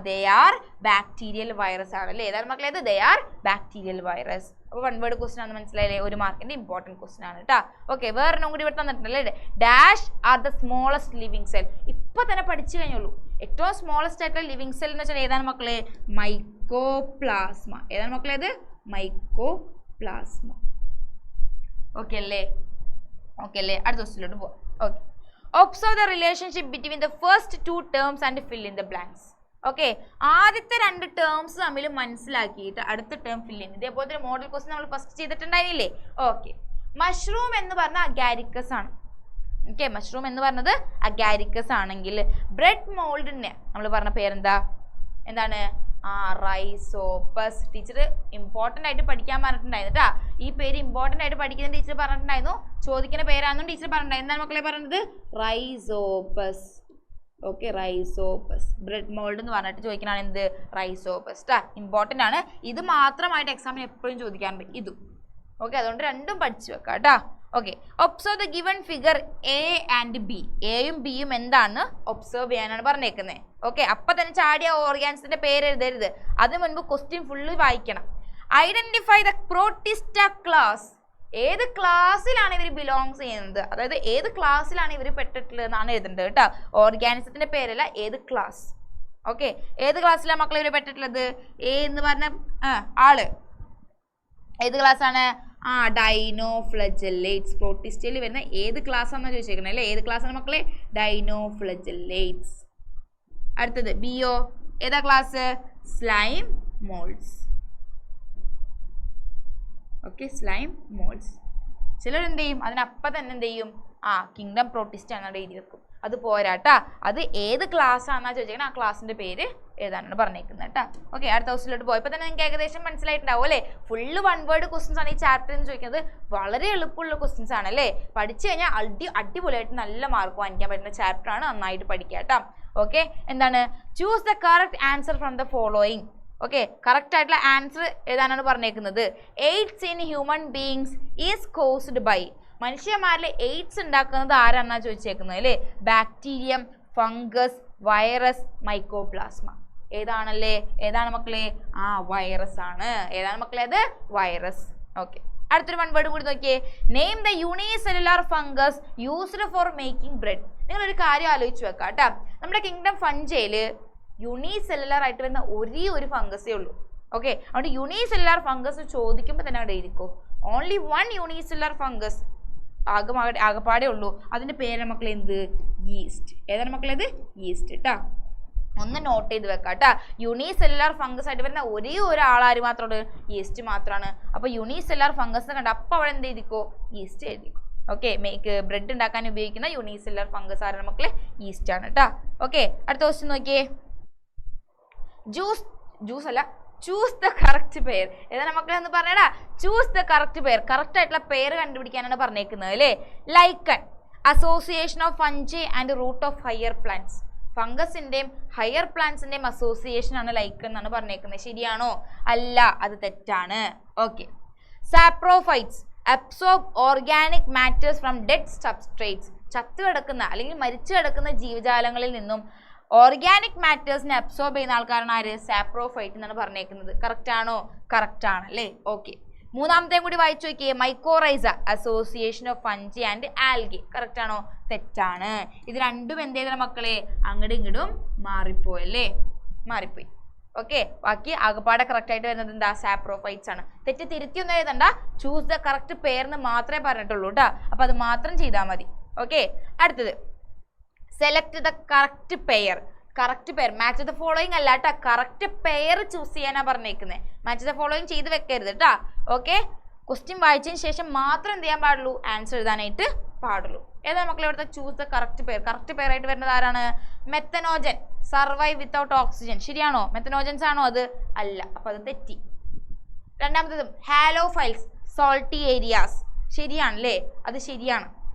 ദേ ആർ ബാക്ടീരിയൽ വൈറസ് ആണല്ലേ. ഏതാണ് മക്കളെ? They R bacterial virus. അപ്പോൾ വൺ വേർഡ് ക്വസ്റ്റൻ ആണെന്ന് മനസ്സിലായില്ലേ? ഒരു മാർക്കിന്റെ ഇമ്പോർട്ടൻറ്റ് ക്വസ്റ്റൻ ആണ് കേട്ടോ. ഓക്കെ. വേറൊന്നും കൂടി ഇവിടെ തന്നിട്ടുണ്ടല്ലേ. Dash are the smallest living cell. ഇപ്പൊ തന്നെ പഠിച്ചു കഴിഞ്ഞുള്ളൂ. ഏറ്റവും സ്മോളസ്റ്റ് ആയിട്ടുള്ള ലിവിങ് സെൽ എന്ന് വെച്ചാൽ ഏതാണ് മക്കളെ? മൈക്കോപ്ലാസ്മ. ഏതാണ് മക്കളെ? അത് മൈക്കോപ്ലാസ്മ. ഓക്കെ അല്ലേ? ഓക്കെ അല്ലേ? അടുത്ത ക്വസ്റ്റ്യനിലോട്ട് പോവാം. Okay. Observe the relationship between the first 2 terms and fill in the blanks. Okay. ആദ്യത്തെ 2 terms തമ്മിൽ മനസ്സിലാക്കിയിട്ട് അടുത്ത ടേം ഫിൽ ചെയ്യുന്നത്. ഇതേപോലത്തെ ഒരു മോഡൽ ക്വസ്റ്റ്യൻ നമ്മൾ ഫസ്റ്റ് ചെയ്തിട്ടുണ്ടായിരുന്നില്ലേ? ഓക്കെ. മഷ്റൂം എന്ന് പറഞ്ഞ അഗാരിക്കസ് ആണ്. ഓക്കെ. മഷ്റൂം എന്ന് പറഞ്ഞത് അഗാരിക്കസ് ആണെങ്കിൽ ബ്രെഡ് മോൾഡിനെ നമ്മൾ പറഞ്ഞ പേരെന്താ? എന്താണ്? റൈസോപ്പസ്. ടീച്ചർ ഇമ്പോർട്ടൻ്റ് ആയിട്ട് പഠിക്കാൻ പറഞ്ഞിട്ടുണ്ടായിരുന്നു കേട്ടോ. ഈ പേര് ഇമ്പോർട്ടൻ്റ് ആയിട്ട് പഠിക്കുന്ന ടീച്ചർ പറഞ്ഞിട്ടുണ്ടായിരുന്നു. ചോദിക്കുന്ന പേരാണെന്നും ടീച്ചർ പറഞ്ഞിട്ടുണ്ടായിരുന്നു. എന്താണ് മക്കളെ പറഞ്ഞത്? Rhizopus. Okay. Rhizopus. Bread mould എന്ന് പറഞ്ഞിട്ട് ചോദിക്കണതാണ് എന്ത്? റൈസോപ്പസ് ട്ടാ. ഇമ്പോർട്ടൻ്റ് ആണ്. ഇത് മാത്രമായിട്ട് എക്സാമിന് എപ്പോഴും ചോദിക്കാറുണ്ട്. ഇതും ഓക്കെ. അതുകൊണ്ട് രണ്ടും പഠിച്ചു വെക്കാം കേട്ടോ. Okay. Observe the given figure A and B. എയും ബിയും എന്താണെന്ന് ഒബ്സർവ് ചെയ്യാനാണ് പറഞ്ഞേക്കുന്നത്. ഓക്കെ. അപ്പൊ തന്നെ ചാടിയ ഓർഗാൻസിന്റെ പേര് എഴുതരുത്. അതിന് മുൻപ് ക്വസ്റ്റ്യൻ ഫുള്ള് വായിക്കണം. Identify the protista class. ഏത് ക്ലാസ്സിലാണ് ഇവർ ബിലോങ്സ് ചെയ്യുന്നത്? അതായത് ഏത് ക്ലാസ്സിലാണ് ഇവർ പെട്ടിട്ടുള്ളത് എന്നാണ് എഴുതേണ്ടത് കേട്ടോ. ഓർഗാനിസത്തിന്റെ പേരല്ല, ഏത് ക്ലാസ്. ഓക്കെ. ഏത് ക്ലാസ്സിലാണ് മക്കൾ ഇവർ പെട്ടിട്ടുള്ളത്? എ എന്ന് പറഞ്ഞ ആള് ഏത് ക്ലാസ് ആണ്? ഡൈനോഫ്ലജല്ലേറ്റ്സ്. പ്രോട്ടിസ്റ്റയിൽ വരുന്ന ഏത് ക്ലാസ് ആണെന്ന് ചോദിച്ചേക്കുന്നത് അല്ലേ? ഏത് ക്ലാസ് ആണ് മക്കളെ? ഡൈനോഫ്ലജല്ലേറ്റ്സ്. അടുത്തത് ബിയോ ഏതാ class? Slime moulds. Okay. Slime moulds. ചിലർ എന്ത് ചെയ്യും? അതിനപ്പം തന്നെ എന്ത് ചെയ്യും? കിങ്ഡം പ്രോട്ടിസ്റ്റ് അങ്ങനെ എഴുതി വെക്കും. അത് പോരാട്ടാ. അത് ഏത് ക്ലാസ് ആണെന്നാ ചോദിച്ചേക്കണം. ആ ക്ലാസിന്റെ പേര് ഏതാണെന്ന് പറഞ്ഞേക്കുന്നത് കേട്ടോ. ഓക്കെ. അടുത്ത ക്വസ്റ്റിലോട്ട് പോയപ്പോൾ തന്നെ നിങ്ങൾക്ക് ഏകദേശം മനസ്സിലായിട്ടുണ്ടാവും അല്ലേ? ഫുള്ള് 1 word ക്വസ്റ്റ്യൻസ് ആണ് ഈ ചാപ്റ്ററിൽ നിന്ന് ചോദിക്കുന്നത്. വളരെ എളുപ്പമുള്ള ക്വസ്റ്റ്യൻസ് ആണ് അല്ലേ? പഠിച്ചു കഴിഞ്ഞാൽ അടിപൊളിയായിട്ട് നല്ല മാർക്ക് വാങ്ങിക്കാൻ പറ്റുന്ന ചാപ്റ്റർ ആണ്. നന്നായിട്ട് പഠിക്കുക കേട്ടോ. ഓക്കെ. എന്താണ്? Choose the correct answer from the following. Okay. Correct ആയിട്ടുള്ള ആൻസർ ഏതാണെന്ന് പറഞ്ഞേക്കുന്നത്. AIDS in human beings is caused by. മനുഷ്യന്മാരിൽ എയ്ഡ്സ് ഉണ്ടാക്കുന്നത് ആരാന്നാ ചോദിച്ചേക്കുന്നത് അല്ലേ? Bacterium, fungus, virus, mycoplasma. ഏതാണല്ലേ? ഏതാണ് മക്കളെ? വൈറസ് ആണ്. ഏതാണ് മക്കളെ? അത് വൈറസ്. ഓക്കെ. അടുത്തൊരു 1 word കൂടി നോക്കിയേ. Name the unicellular fungus used for making bread. നിങ്ങളൊരു കാര്യം ആലോചിച്ച് വെക്കാം കേട്ടോ. നമ്മുടെ കിങ്ഡം ഫഞ്ചയിൽ യൂണിസെല്ലുലാർ ആയിട്ട് വരുന്ന ഒരേ ഒരു ഫംഗസേ ഉള്ളൂ. ഓക്കെ. അതുകൊണ്ട് യൂണിസെല്ലുലാർ ഫംഗസ് ചോദിക്കുമ്പോൾ തന്നെ അവിടെ എഴുതിക്കോ. ഓൺലി 1 യൂണിസെല്ലുലാർ ഫംഗസ് ആകെപ്പാടേ ഉള്ളൂ. അതിന്റെ പേര് മക്കളെ എന്ത്? ഈസ്റ്റ്. ഏതാണ് മക്കളെ? അത് ഈസ്റ്റ് കേട്ടോ. ഒന്ന് നോട്ട് ചെയ്ത് വെക്കാം കേട്ടോ. യൂണിസെല്ലുലാർ ഫംഗസ് ആയിട്ട് വരുന്ന ഒരേ ഒരാളാര് മാത്രമാണ്? ഈസ്റ്റ് മാത്രമാണ്. അപ്പോൾ യൂണിസെല്ലുലാർ ഫംഗസ് കണ്ട അപ്പോൾ അവിടെ എന്ത് എഴുതിക്കോ? ഈസ്റ്റ് എഴുതിക്കോ. ഓക്കെ, ബ്രെഡ് ഉണ്ടാക്കാൻ ഉപയോഗിക്കുന്ന യൂണിസെല്ലുലാർ ഫംഗസ് ആരാണ് മക്കളെ? ഈസ്റ്റ് ആണ് കേട്ടോ. ഓക്കെ, അടുത്ത ക്വസ്റ്റ്യൻ നോക്കിയേ. ജ്യൂസ് അല്ല, ചൂസ് ദ കറക്റ്റ് പെയർ. ഏതാണ് മക്കളെ എന്ന് പറഞ്ഞടാ? Choose the correct pair. Correct ആയിട്ടുള്ള പേര് കണ്ടുപിടിക്കാനാണ് പറഞ്ഞേക്കുന്നത് അല്ലേ. Lichen, association of fungi and root of higher plants. ഫംഗസിന്റെയും ഹയർ പ്ലാന്റ്സിന്റെയും അസോസിയേഷൻ ആണ് ലൈക്കൺ എന്നാണ് പറഞ്ഞേക്കുന്നത്. ശരിയാണോ? അല്ല, അത് തെറ്റാണ്. Okay. Saprophytes absorb organic matters from dead substrates. ചത്തു കിടക്കുന്ന അല്ലെങ്കിൽ മരിച്ചു കിടക്കുന്ന ജീവജാലങ്ങളിൽ നിന്നും ഓർഗാനിക് മാറ്റേഴ്സിനെ അബ്സോർബ് ചെയ്യുന്ന ആൾക്കാരാണ് ആര്? സാപ്രോഫൈറ്റ് എന്നാണ് പറഞ്ഞേക്കുന്നത്. കറക്റ്റ് ആണോ? കറക്റ്റ് ആണ് അല്ലേ. ഓക്കെ, മൂന്നാമത്തെയും കൂടി വായിച്ചു നോക്കിയേ. Mycorrhiza association of fungi and algae. Correct ആണോ? തെറ്റാണ്. ഇത് രണ്ടും എന്ത് ചെയ്ത മക്കളെ? അങ്ങോട്ടും ഇങ്ങോട്ടും മാറിപ്പോയല്ലേ, മാറിപ്പോയി. ഓക്കെ, ബാക്കി ആകപ്പാടെ കറക്റ്റ് ആയിട്ട് വരുന്നത് എന്താ? സാപ്രോഫൈറ്റ്സ് ആണ്. തെറ്റ് തിരുത്തിയൊന്നും എഴുതണ്ട, ചൂസ് ദ കറക്റ്റ് പെയർ എന്ന് മാത്രമേ പറഞ്ഞിട്ടുള്ളൂ കേട്ടോ. അപ്പൊ അത് മാത്രം ചെയ്താൽ മതി. ഓക്കെ, അടുത്തത് select the correct pair. Correct pair match the following അല്ല കേട്ടോ, കറക്റ്റ് പെയർ ചൂസ് ചെയ്യാനാ പറഞ്ഞേക്കുന്നത്. മാച്ച് ദ ഫോളോയിങ് ചെയ്ത് വെക്കരുത് കേട്ടോ. ഓക്കെ, ക്വസ്റ്റ്യൻ വായിച്ചതിന് ശേഷം മാത്രം എന്ത് ചെയ്യാൻ പാടുള്ളൂ? ആൻസർ എഴുതാനായിട്ട് പാടുള്ളൂ. ഏതാണ് മക്കളെ ഇവിടുത്തെ choose the correct pair? Correct pair ആയിട്ട് വരുന്നത് ആരാണ്? മെത്തനോജൻ, സർവൈവ് വിത്തൗട്ട് ഓക്സിജൻ. ശരിയാണോ? മെത്തനോജൻസ് ആണോ അത്? അല്ല, അപ്പൊ അത് തെറ്റി. രണ്ടാമത്തേതും ഹാലോഫൈൽസ്, സോൾട്ടി ഏരിയാസ്. ശരിയാണല്ലേ, അത് ശരിയാണ്.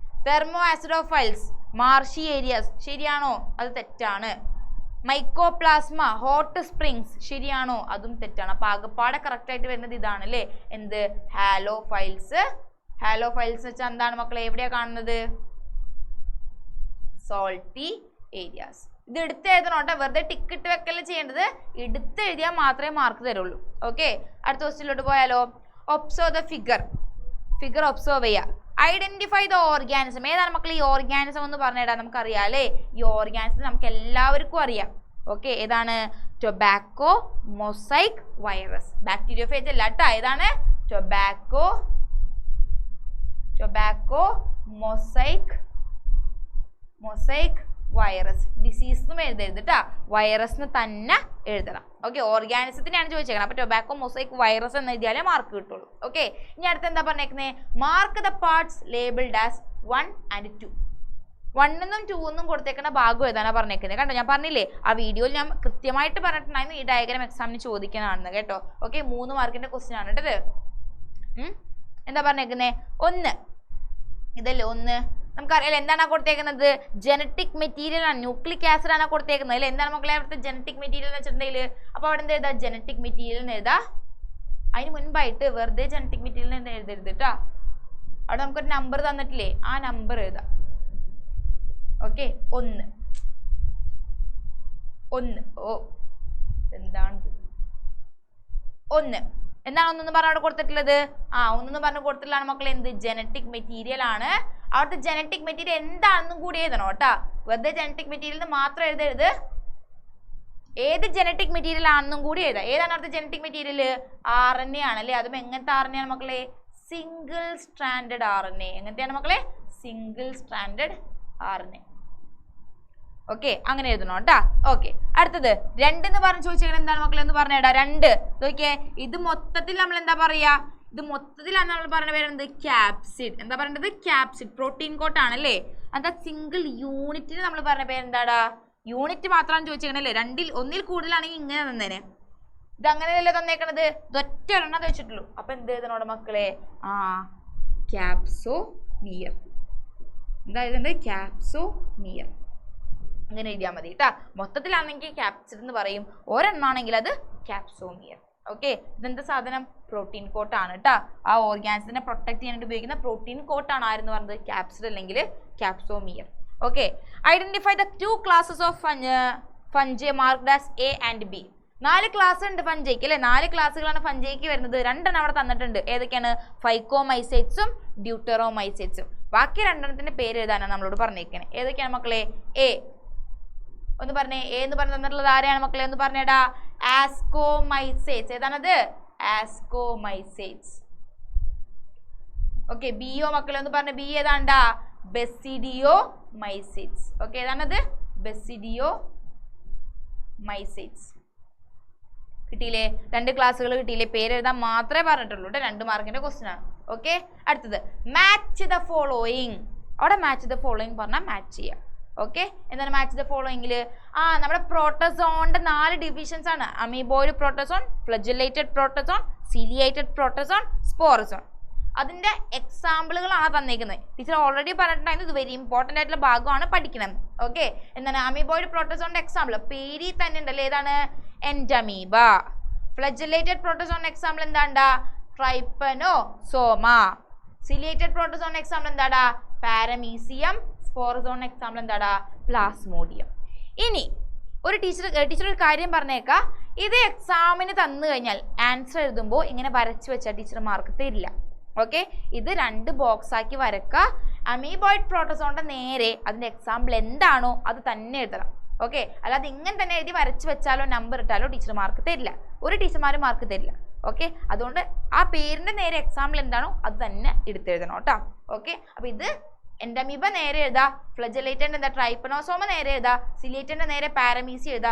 Thermoacidophiles, marshy areas. ശരിയാണോ? അത് തെറ്റാണ്. Mycoplasma, hot springs. ശരിയാണോ? അതും തെറ്റാണ്. അപ്പൊ ആകപ്പാടെ കറക്റ്റ് ആയിട്ട് വരുന്നത് ഇതാണ് അല്ലേ. എന്ത്? ഹാലോഫൈൽസ്. ഹാലോഫൈൽസ് വെച്ചാൽ എന്താണ് മക്കളെ? എവിടെയാ കാണുന്നത്? Salty areas. ഇത് എടുത്ത് എഴുതണം കേട്ടോ, വെറുതെ ടിക്കറ്റ് വെക്കല് ചെയ്യേണ്ടത്. എടുത്ത് എഴുതിയാൽ മാത്രമേ മാർക്ക് തരുള്ളൂ. ഓക്കെ, അടുത്ത ക്വസ്റ്റ്യനിലോട്ട് പോയാലോ. Observe the figure. Figure observe ചെയ്യുക. Identify the organism. ഏതാണ് മക്കൾ ഈ ഓർഗാനിസം എന്ന് പറഞ്ഞിടാൻ? നമുക്കറിയാം അല്ലേ. ഈ ഓർഗാനിസം നമുക്ക് എല്ലാവർക്കും അറിയാം. ഓക്കെ, ഏതാണ്? Tobacco mosaic virus. ബാക്ടീരിയോഫേജ് അല്ല കേട്ടോ. ഏതാണ്? Tobacco mosaic virus. ഡിസീസ് എന്നും എഴുതരുത് കേട്ടോ, വൈറസ് തന്നെ എഴുതണം. ഓക്കെ, ഓർഗാനിസത്തിനാണ് ചോദിച്ചേക്കുന്നത്. അപ്പൊ ടൊബാക്കോ മൊസൈക്ക് വൈറസ് എന്ന് എഴുതിയാലേ മാർക്ക് കിട്ടുള്ളൂ. ഓക്കെ, ഇനി അടുത്ത് എന്താ പറഞ്ഞേക്കുന്നത്? Mark the parts labelled as 1 and 2. 1 എന്നും 2 എന്നും കൊടുത്തേക്കുന്ന ഭാഗം ഏതാണ് പറഞ്ഞേക്കുന്നത്? കണ്ടോ, ഞാൻ പറഞ്ഞില്ലേ ആ വീഡിയോയിൽ ഞാൻ കൃത്യമായിട്ട് പറഞ്ഞിട്ടുണ്ടായിരുന്നു ഈ ഡയഗ്രാം എക്സാമിന് ചോദിക്കാനാണെന്ന് കേട്ടോ. ഓക്കെ, 3 മാർക്കിന്റെ ക്വസ്റ്റ്യൻ ആണ് കേട്ടത്. എന്താ പറഞ്ഞേക്കുന്നത്? 1 ഇതല്ലേ 1. നമുക്കറിയാലോ എന്താണ് കൊടുത്തേക്കുന്നത്? ജനറ്റിക് മെറ്റീരിയൽ ആണ്, ന്യൂക്ലിക് ആസിഡ് ആണ് കൊടുത്തേക്കുന്നത് അല്ലെ. എന്താണ് മക്കളെ അവിടുത്തെ ജനറ്റിക് മെറ്റീരിയൽ എന്ന് വെച്ചിട്ടുണ്ടെങ്കിൽ? അപ്പൊ അവിടെ എന്ത് എഴുതാ? ജനറ്റിക് മെറ്റീരിയൽ എന്ന് എഴുതാ. അതിന് മുൻപായിട്ട് വെറുതെ ജനറ്റിക് മെറ്റീരിയൽ എന്ന് എഴുതരുത് കേട്ടോ. അവിടെ നമുക്കൊരു നമ്പർ തന്നിട്ടില്ലേ, ആ നമ്പർ എഴുതാം. ഓക്കെ, 1. ഓ എന്താണിത്? 1 എന്താണ് ഒന്നെന്ന് പറഞ്ഞ അവിടെ കൊടുത്തിട്ടുള്ളത്? 1 പറഞ്ഞ് കൊടുത്തിട്ടുള്ളതാണ് മക്കളെ എന്ത്? ജനറ്റിക് മെറ്റീരിയൽ ആണ്. അവിടുത്തെ ജനറ്റിക് മെറ്റീരിയൽ എന്താണെന്നും കൂടി എഴുതണം കേട്ടോ. വെറുതെ ജനറ്റിക് മെറ്റീരിയൽ മാത്രം എഴുതരുത്, ഏത് ജനറ്റിക് മെറ്റീരിയൽ ആണെന്നും കൂടി എഴുതാം. ഏതാണ് അവിടുത്തെ ജനറ്റിക് മെറ്റീരിയൽ? RNA ആണല്ലേ. അതും എങ്ങനത്തെ RNA ആണ് മക്കളെ? Single stranded RNA. എങ്ങനത്തെയാണ് മക്കളെ? Single stranded RNA. ഓക്കെ, അങ്ങനെ എഴുതണം കേട്ടാ. ഓക്കെ, അടുത്തത് 2 എന്ന് പറഞ്ഞ് ചോദിച്ചാൽ എന്താണ് മക്കളെ എന്ന് പറഞ്ഞേടാ? 2 നോക്കിയേ. ഇത് മൊത്തത്തിൽ നമ്മൾ എന്താ പറയാ? ഇത് മൊത്തത്തിലാണ് നമ്മൾ പറഞ്ഞ പേരെന്ത്? ക്യാപ്സിഡ്. എന്താ പറയേണ്ടത്? ക്യാപ്സിഡ്. പ്രോട്ടീൻ കോട്ട് ആണല്ലേ. എന്താ സിംഗിൾ യൂണിറ്റിന് നമ്മൾ പറഞ്ഞ പേരെന്താടാ? യൂണിറ്റ് മാത്രമാണ് ചോദിച്ചേക്കണല്ലേ. 2ൽ 1ൽ കൂടുതലാണെങ്കിൽ ഇങ്ങനെ തന്നേനെ. ഇത് അങ്ങനെയല്ലേ തന്നേക്കണത്? ഇതൊറ്റ എണ്ണം വെച്ചിട്ടുള്ളൂ. അപ്പൊ എന്ത് എഴുതണോടെ മക്കളെ? ക്യാപ്സോമിയർ. എന്താ എഴുതേണ്ടത്? ക്യാപ്സോമിയർ. അങ്ങനെ എഴുതിയാൽ മതി കേട്ടാ. മൊത്തത്തിലാണെങ്കിൽ ക്യാപ്സിഡ് എന്ന് പറയും, ഒരെണ്ണാണെങ്കിൽ അത് ക്യാപ്സോമിയർ. ഓക്കെ, ഇതെന്താ സാധനം? പ്രോട്ടീൻ കോട്ടാണ് കേട്ടാ. ആ ഓർഗാനിസത്തിനെ പ്രൊട്ടക്ട് ചെയ്യാനായിട്ട് ഉപയോഗിക്കുന്ന പ്രോട്ടീൻ കോട്ടാണ് ആരെന്ന് പറഞ്ഞത്? ക്യാപ്സിഡ് അല്ലെങ്കിൽ ക്യാപ്സോമിയർ. Okay, identify the 2 classes of fungi marked as A and B. 4 class ഉണ്ട് ഫംഗിക്ക് അല്ലെ. 4 ക്ലാസ്സുകളാണ് ഫംഗിക്ക് വരുന്നത്. 2 അവിടെ തന്നിട്ടുണ്ട്. ഏതൊക്കെയാണ്? ഫൈക്കോമൈസൈറ്റ്സും ഡ്യൂട്ടറോമൈസൈറ്റ്സും. ബാക്കി 2 പേര് എഴുതാനാണ് നമ്മളോട് പറഞ്ഞേക്കുന്നത്. ഏതൊക്കെയാണ് മക്കളെ? A ഒന്ന് പറഞ്ഞേ. A എന്ന് പറഞ്ഞു തന്നിട്ടുള്ളത് ആരെയാണ് മക്കളെ? ഒന്ന് പറഞ്ഞേടാ. ആസ്കോമൈസൈറ്റ്സ്. ഏതാണത്? ആസ്കോമൈസൈറ്റ്സ്. ഓക്കെ, ബിയോ മക്കളെ ഒന്ന് പറഞ്ഞേ. ബി ഏതാണ്ടാ? ബെസിഡിയോമൈസൈറ്റ്സ്. ഓക്കെ, ഏതാണത്? മൈസൈറ്റ്സ്. കിട്ടിയില്ലേ? 2 ക്ലാസ്സുകൾ കിട്ടിയില്ലേ? പേരെഴുതാൻ മാത്രമേ പറഞ്ഞിട്ടുള്ളൂ കേട്ടോ. 2 മാർക്കിന്റെ ക്വസ്റ്റ്യൻ ആണ്. ഓക്കെ, അടുത്തത് മാച്ച് ദ ഫോളോയിങ്. അവിടെ മാച്ച് ദ ഫോളോയിങ് പറഞ്ഞാൽ മാച്ച് ചെയ്യാം. ഓക്കെ, എന്താണ് മാച്ച് ദ ഫോളോയിങ്ങിൽ? നമ്മുടെ പ്രോട്ടോസോണിന്റെ 4 ഡിവിഷൻസ് ആണ്. Amoeboid protozoan, flagellated protozoan, ciliated protozoan, sporozoan. അതിന്റെ എക്സാമ്പിളുകളാണ് തന്നേക്കുന്നത്. ടീച്ചർ ഓൾറെഡി പറഞ്ഞിട്ടുണ്ടായിരുന്നു ഇത് വെരി ഇമ്പോർട്ടൻ്റ് ആയിട്ടുള്ള ഭാഗമാണ് പഠിക്കണം. ഓക്കെ, എന്താണ് അമീബോയിഡ് പ്രോട്ടോസോണിന്റെ എക്സാമ്പിൾ പേരിൽ തന്നെ ഉണ്ടല്ലോ, ഏതാണ്? എൻഡമീബ. ഫ്ലജുലേറ്റഡ് പ്രോട്ടോസോണിന്റെ എക്സാമ്പിൾ എന്താണ്ടാ? ട്രൈപ്പനോസോമ. സിലിയേറ്റഡ് പ്രോട്ടോസോണിന്റെ എക്സാമ്പിൾ എന്താടാ? പാരമീസിയം. സ്പോറസോണിന്റെ എക്സാമ്പിൾ എന്താടാ? പ്ലാസ്മോഡിയം. ഇനി ഒരു ടീച്ചർ ഒരു കാര്യം പറഞ്ഞേക്കാം, ഇത് എക്സാമിന് തന്നു കഴിഞ്ഞാൽ ആൻസർ എഴുതുമ്പോൾ ഇങ്ങനെ വരച്ചു വെച്ചാൽ ടീച്ചർ മാർക്ക് തരില്ല. ഓക്കെ, ഇത് 2 ബോക്സ് ആക്കി വരക്കുക. അമീബോയിഡ് പ്രോട്ടോസോണിന്റെ നേരെ അതിന്റെ എക്സാമ്പിൾ എന്താണോ അത് തന്നെ എഴുതണം. ഓക്കെ, അല്ലാതെ ഇങ്ങനെ തന്നെ എഴുതി വരച്ച് വെച്ചാലോ നമ്പർ ഇട്ടാലോ ടീച്ചർ മാർക്ക് തരില്ല. ഒരു ടീച്ചർമാരും മാർക്ക് തരില്ല. ഓക്കെ, അതുകൊണ്ട് ആ പേരിന്റെ നേരെ എക്സാമ്പിൾ എന്താണോ അത് തന്നെ എടുത്തെഴുതണം കേട്ടോ. ഓക്കെ, അപ്പൊ ഇത് എൻഡമീബ നേരെ എഴുതാ, ഫ്ലജുലേറ്റന്റെ എന്താ ട്രൈപ്പനോസോമ നേരെ എഴുതാ, സിലിയേറ്റന്റെ നേരെ പാരമീസി എഴുതാ,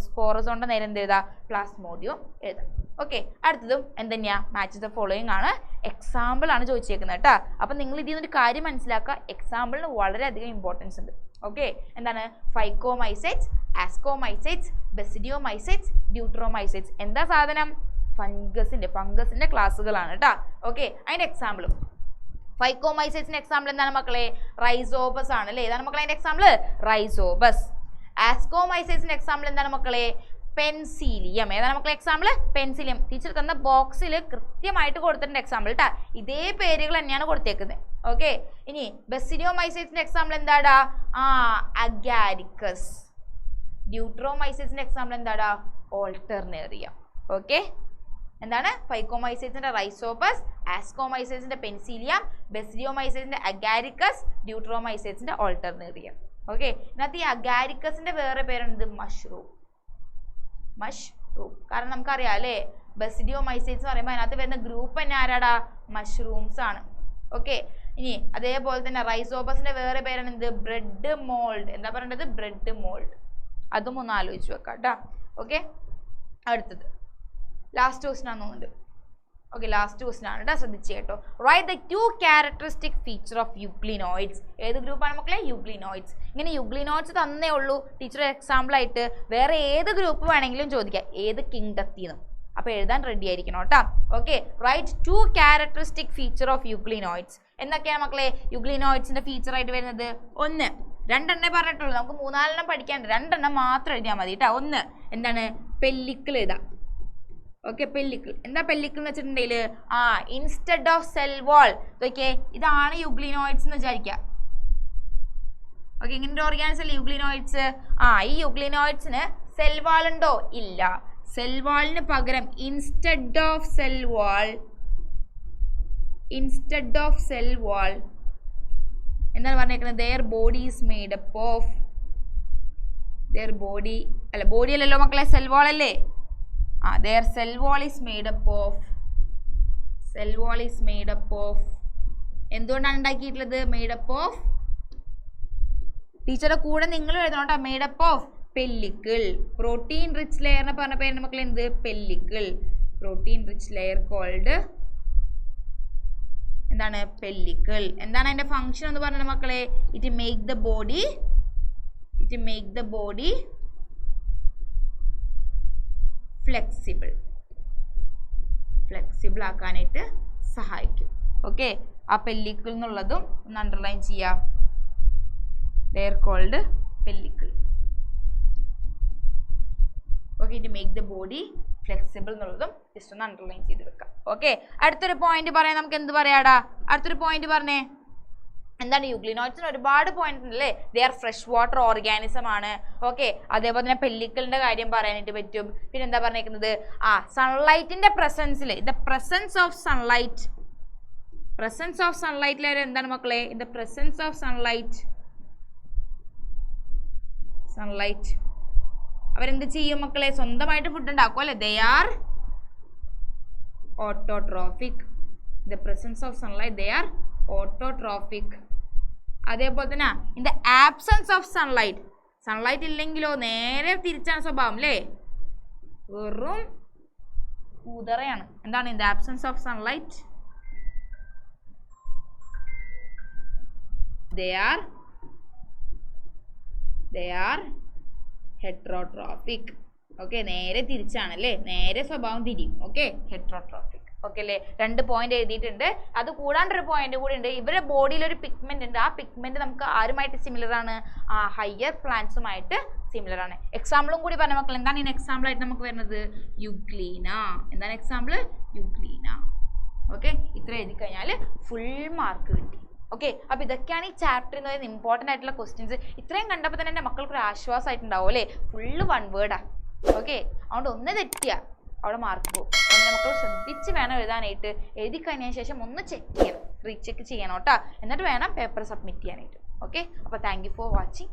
സ്പോറസോണിന്റെ നേരെ എന്ത് എഴുതാ? പ്ലാസ്മോഡിയം എഴുതാം. ഓക്കെ, അടുത്തതും എന്തെന്നെയാ? മാച്ച് ദ ഫോളോയിങ് ആണ്. എക്സാമ്പിൾ ആണ് ചോദിച്ചേക്കുന്നത് കേട്ടോ. അപ്പൊ നിങ്ങൾ ഇതിൽ നിന്നൊരു കാര്യം മനസ്സിലാക്കുക, എക്സാമ്പിളിന് വളരെയധികം ഇമ്പോർട്ടൻസ് ഉണ്ട്. ഓക്കെ, എന്താണ്? ഫൈക്കോമൈസൈറ്റ്സ്, ആസ്കോമൈസൈറ്റ്സ്, ബെസിഡിയോമൈസൈറ്റ്സ്, ഡ്യൂട്രോമൈസൈറ്റ്സ്. എന്താ സാധനം? ഫംഗസിന്റെ ക്ലാസ്സുകളാണ് കേട്ടോ. ഓക്കെ, അതിന്റെ എക്സാമ്പിളും ഫൈക്കോമൈസൈറ്റ്സിന്റെ എക്സാമ്പിൾ എന്താണ് മക്കളെ? റൈസോബസ് ആണ് അല്ലേ? ഏതാണ് മക്കളെ അതിന്റെ എക്സാമ്പിൾ? റൈസോബസ്. ആസ്കോമൈസൈറ്റ്സിന്റെ എക്സാമ്പിൾ എന്താണ് മക്കളെ? പെൻസിലിയം. ഏതാണ് മക്കളെ എക്സാമ്പിൾ? പെൻസിലിയം. ടീച്ചർ തന്ന ബോക്സിൽ കൃത്യമായിട്ട് കൊടുത്തിട്ടുണ്ട് എക്സാമ്പിൾ കേട്ടാ. ഇതേ പേരുകൾ തന്നെയാണ് കൊടുത്തേക്കുന്നത്. ഓക്കെ, ഇനി ബെസിഡിയോമൈസൈറ്റ്സിന്റെ എക്സാമ്പിൾ എന്താടാ? അഗാരിക്കസ്. ഡ്യൂട്രോമൈസൈറ്റ്സിന്റെ എക്സാമ്പിൾ എന്താടാ? ഓൾട്ടർനേറിയ. ഓക്കെ, എന്താണ്? ഫൈക്കോമൈസൈറ്റ്സിന്റെ റൈസോബസ്, ആസ്കോമൈസൈറ്റ്സിന്റെ പെൻസിലിയം, ബെസിഡിയോമൈസൈറ്റ്സിന്റെ അഗാരിക്കസ്, ഡ്യൂട്രോമൈസൈറ്റ്സിന്റെ ഓൾട്ടർനേറിയ. ഓക്കെ, ഇതിനകത്ത് ഈ അഗാരിക്കസിന്റെ വേറെ പേരാണ് മഷ്റൂം. കാരണം നമുക്കറിയാം അല്ലേ, ബെസിഡിയോമൈസൈറ്റ്സ് പറയുമ്പോൾ അതിനകത്ത് വരുന്ന ഗ്രൂപ്പ് തന്നെ ആരാടാ? മഷ്റൂംസ് ആണ്. ഓക്കെ, ഇനി അതേപോലെ തന്നെ റൈസോബസിന്റെ വേറെ പേരാണ് എന്ത്? Bread mould. എന്താ പറയേണ്ടത്? Bread mould. അതും ഒന്ന് ആലോചിച്ച് വെക്കാം കേട്ടോ. ഓക്കെ, അടുത്തത് ലാസ്റ്റ് ക്വസ്റ്റ്യൻ ആണെന്ന് തോന്നുന്നുണ്ട്. ഓക്കെ, ലാസ്റ്റ് ക്വസ്റ്റ്യൻ ആണ് കേട്ടോ, ശ്രദ്ധിച്ച് കേട്ടോ. Write the 2 characteristic feature of euglenoids. ഏത് ഗ്രൂപ്പാണ് മക്കളെ? യുഗ്ലിനോയിഡ്സ്. ഇങ്ങനെ യുഗ്ലിനോയിഡ്സ് തന്നേ ഉള്ളൂ. ടീച്ചർ എക്സാമ്പിൾ ആയിട്ട് വേറെ ഏത് ഗ്രൂപ്പ് വേണമെങ്കിലും ചോദിക്കാം, ഏത് കിങ്ഡത്തിന്നും. അപ്പൊ എഴുതാൻ റെഡി ആയിരിക്കണം കേട്ടോ. Okay, write 2 characteristic feature of euglenoids. എന്തൊക്കെയാണ് മക്കളെ യുഗ്ലിനോയിഡ്സിന്റെ ഫീച്ചർ ആയിട്ട് വരുന്നത്? 1, 2 പറഞ്ഞിട്ടുള്ളൂ, നമുക്ക് 3-4 പഠിക്കാണ്ട്, 2 മാത്രം എഴുതിയാൽ മതി കേട്ടോ. 1 എന്താണ്? പെല്ലിക്കിൾ എഴുതാം. Okay, pellicle. എന്താ പെല്ലിക്കിൾ എന്ന് വെച്ചിട്ടുണ്ടെങ്കിൽ instead of cell wall. Okay, ഇതാണ് യുഗ്ലിനോയിഡ്സ് എന്ന് വിചാരിക്കുക. ഓക്കെ, ഇങ്ങനെ ഓർഗാനിസം അല്ലേ യുഗ്ലിനോയിഡ്സ്. ഈ യുഗ്ലിനോയിഡ്സിന് സെൽ വാൾ ഉണ്ടോ? ഇല്ല. സെൽ വാളിന് പകരം ഇൻസ്റ്റെഡ് ഓഫ് സെൽ വാൾ എന്താണ് പറഞ്ഞേക്കുന്നത്? their body is made up of body അല്ലല്ലോ മക്കളെ, സെൽ വാൾ അല്ലേ? their cell wall is made up of എന്തുകൊണ്ടാണ് ഉണ്ടാക്കിയിട്ടുള്ളത്? Made up of. ടീച്ചറുടെ കൂടെ നിങ്ങൾ എഴുതണം കേട്ടോ. Made up of pellicle. Protein rich ലെയറിനെ പറഞ്ഞ പേര് മക്കളെ എന്ത്? Pellicle. Protein rich layer called എന്താണ്? പെല്ലിക്കിൾ. എന്താണ് അതിന്റെ ഫംഗ്ഷൻ എന്ന് പറഞ്ഞത് മക്കളെ? It make the body flexible ആക്കാനായിട്ട് സഹായിക്കും. ഓക്കെ, ആ പെല്ലിക്കിൾ എന്നുള്ളതും ഒന്ന് അണ്ടർലൈൻ ചെയ്യാം. Layer called pellicle. Okay, it make the body flexible എന്നുള്ളതും ജസ്റ്റ് ഒന്ന് അണ്ടർലൈൻ ചെയ്ത് വെക്കാം. ഓക്കെ, അടുത്തൊരു പോയിന്റ് പറയാം. നമുക്ക് എന്ത് പറയാടാ? അടുത്തൊരു പോയിന്റ് പറഞ്ഞേ. എന്താണ്? യുഗ്ലിനോയിഡ്സിന് ഒരുപാട് പോയിന്റ് ഉണ്ടല്ലേ. They are fresh water organism ആണ്. ഓക്കെ, അതേപോലെ തന്നെ പെല്ലിക്കിളിന്റെ കാര്യം പറയാനായിട്ട് പറ്റും. പിന്നെ എന്താ പറഞ്ഞേക്കുന്നത്? സൺലൈറ്റിന്റെ പ്രസൻസിൽ, ദ പ്രസൻസ് ഓഫ് സൺലൈറ്റിൽ എന്താണ് മക്കളെ? In the presence of sunlight അവരെന്ത് ചെയ്യും മക്കളെ? സ്വന്തമായിട്ട് ഫുഡ് ഉണ്ടാക്കും അല്ലെ? They are autotrophic. The presence of sunlight they are autotrophic. അതേപോലെ തന്നെ in the absence of sunlight ഇല്ലെങ്കിലോ നേരെ തിരിച്ചാണ് സ്വഭാവം അല്ലേ, വെറും കൂതറയാണ്. എന്താണ് in the absence of sunlight they are heterotrophic. Okay, നേരെ തിരിച്ചാണല്ലേ, നേരെ സ്വഭാവം തിരിയും. Okay, heterotrophic. ഓക്കെ അല്ലേ, 2 പോയിന്റ് എഴുതിയിട്ടുണ്ട്. അത് കൂടാണ്ടൊരു പോയിന്റ് കൂടി ഉണ്ട്. ഇവരുടെ ബോഡിയിൽ ഒരു പിഗ്മെന്റ് ഉണ്ട്. ആ പിഗ്മെന്റ് നമുക്ക് ആരുമായിട്ട് സിമിലർ ആണ്? ആ ഹയർ പ്ലാന്റ്സുമായിട്ട് സിമിലർ ആണ്. എക്സാമ്പിളും കൂടി പറഞ്ഞ മക്കൾ, എന്താണ് ഇതിന് എക്സാമ്പിൾ ആയിട്ട് നമുക്ക് വരുന്നത്? യുഗ്ലീന. എന്താണ് എക്സാമ്പിൾ? യുഗ്ലീന. ഓക്കെ, ഇത്ര എഴുതി കഴിഞ്ഞാൽ ഫുൾ മാർക്ക് കിട്ടി. ഓക്കെ, അപ്പോൾ ഇതൊക്കെയാണ് ഈ ചാപ്റ്റർ എന്ന് പറയുന്നത് ഇമ്പോർട്ടൻ്റ് ആയിട്ടുള്ള ക്വസ്റ്റ്യൻസ്. ഇത്രയും കണ്ടപ്പോൾ തന്നെ എൻ്റെ മക്കൾക്ക് ഒരു ആശ്വാസമായിട്ടുണ്ടാവും അല്ലേ, ഫുള്ള് 1 വേർഡാണ്. ഓക്കെ, അതുകൊണ്ട് ഒന്ന് തെറ്റിയാൽ അവിടെ മാർക്ക് പോകും. അങ്ങനെ മക്കൾ ശ്രദ്ധിച്ച് വേണം എഴുതാനായിട്ട്. എഴുതി കഴിഞ്ഞതിന് ശേഷം ഒന്ന് ചെക്ക് ചെയ്യണം, റീചെക്ക് ചെയ്യണം കേട്ടോ. എന്നിട്ട് വേണം പേപ്പർ സബ്മിറ്റ് ചെയ്യാനായിട്ട്. ഓക്കെ, അപ്പോൾ താങ്ക് യു ഫോർ വാച്ചിങ്.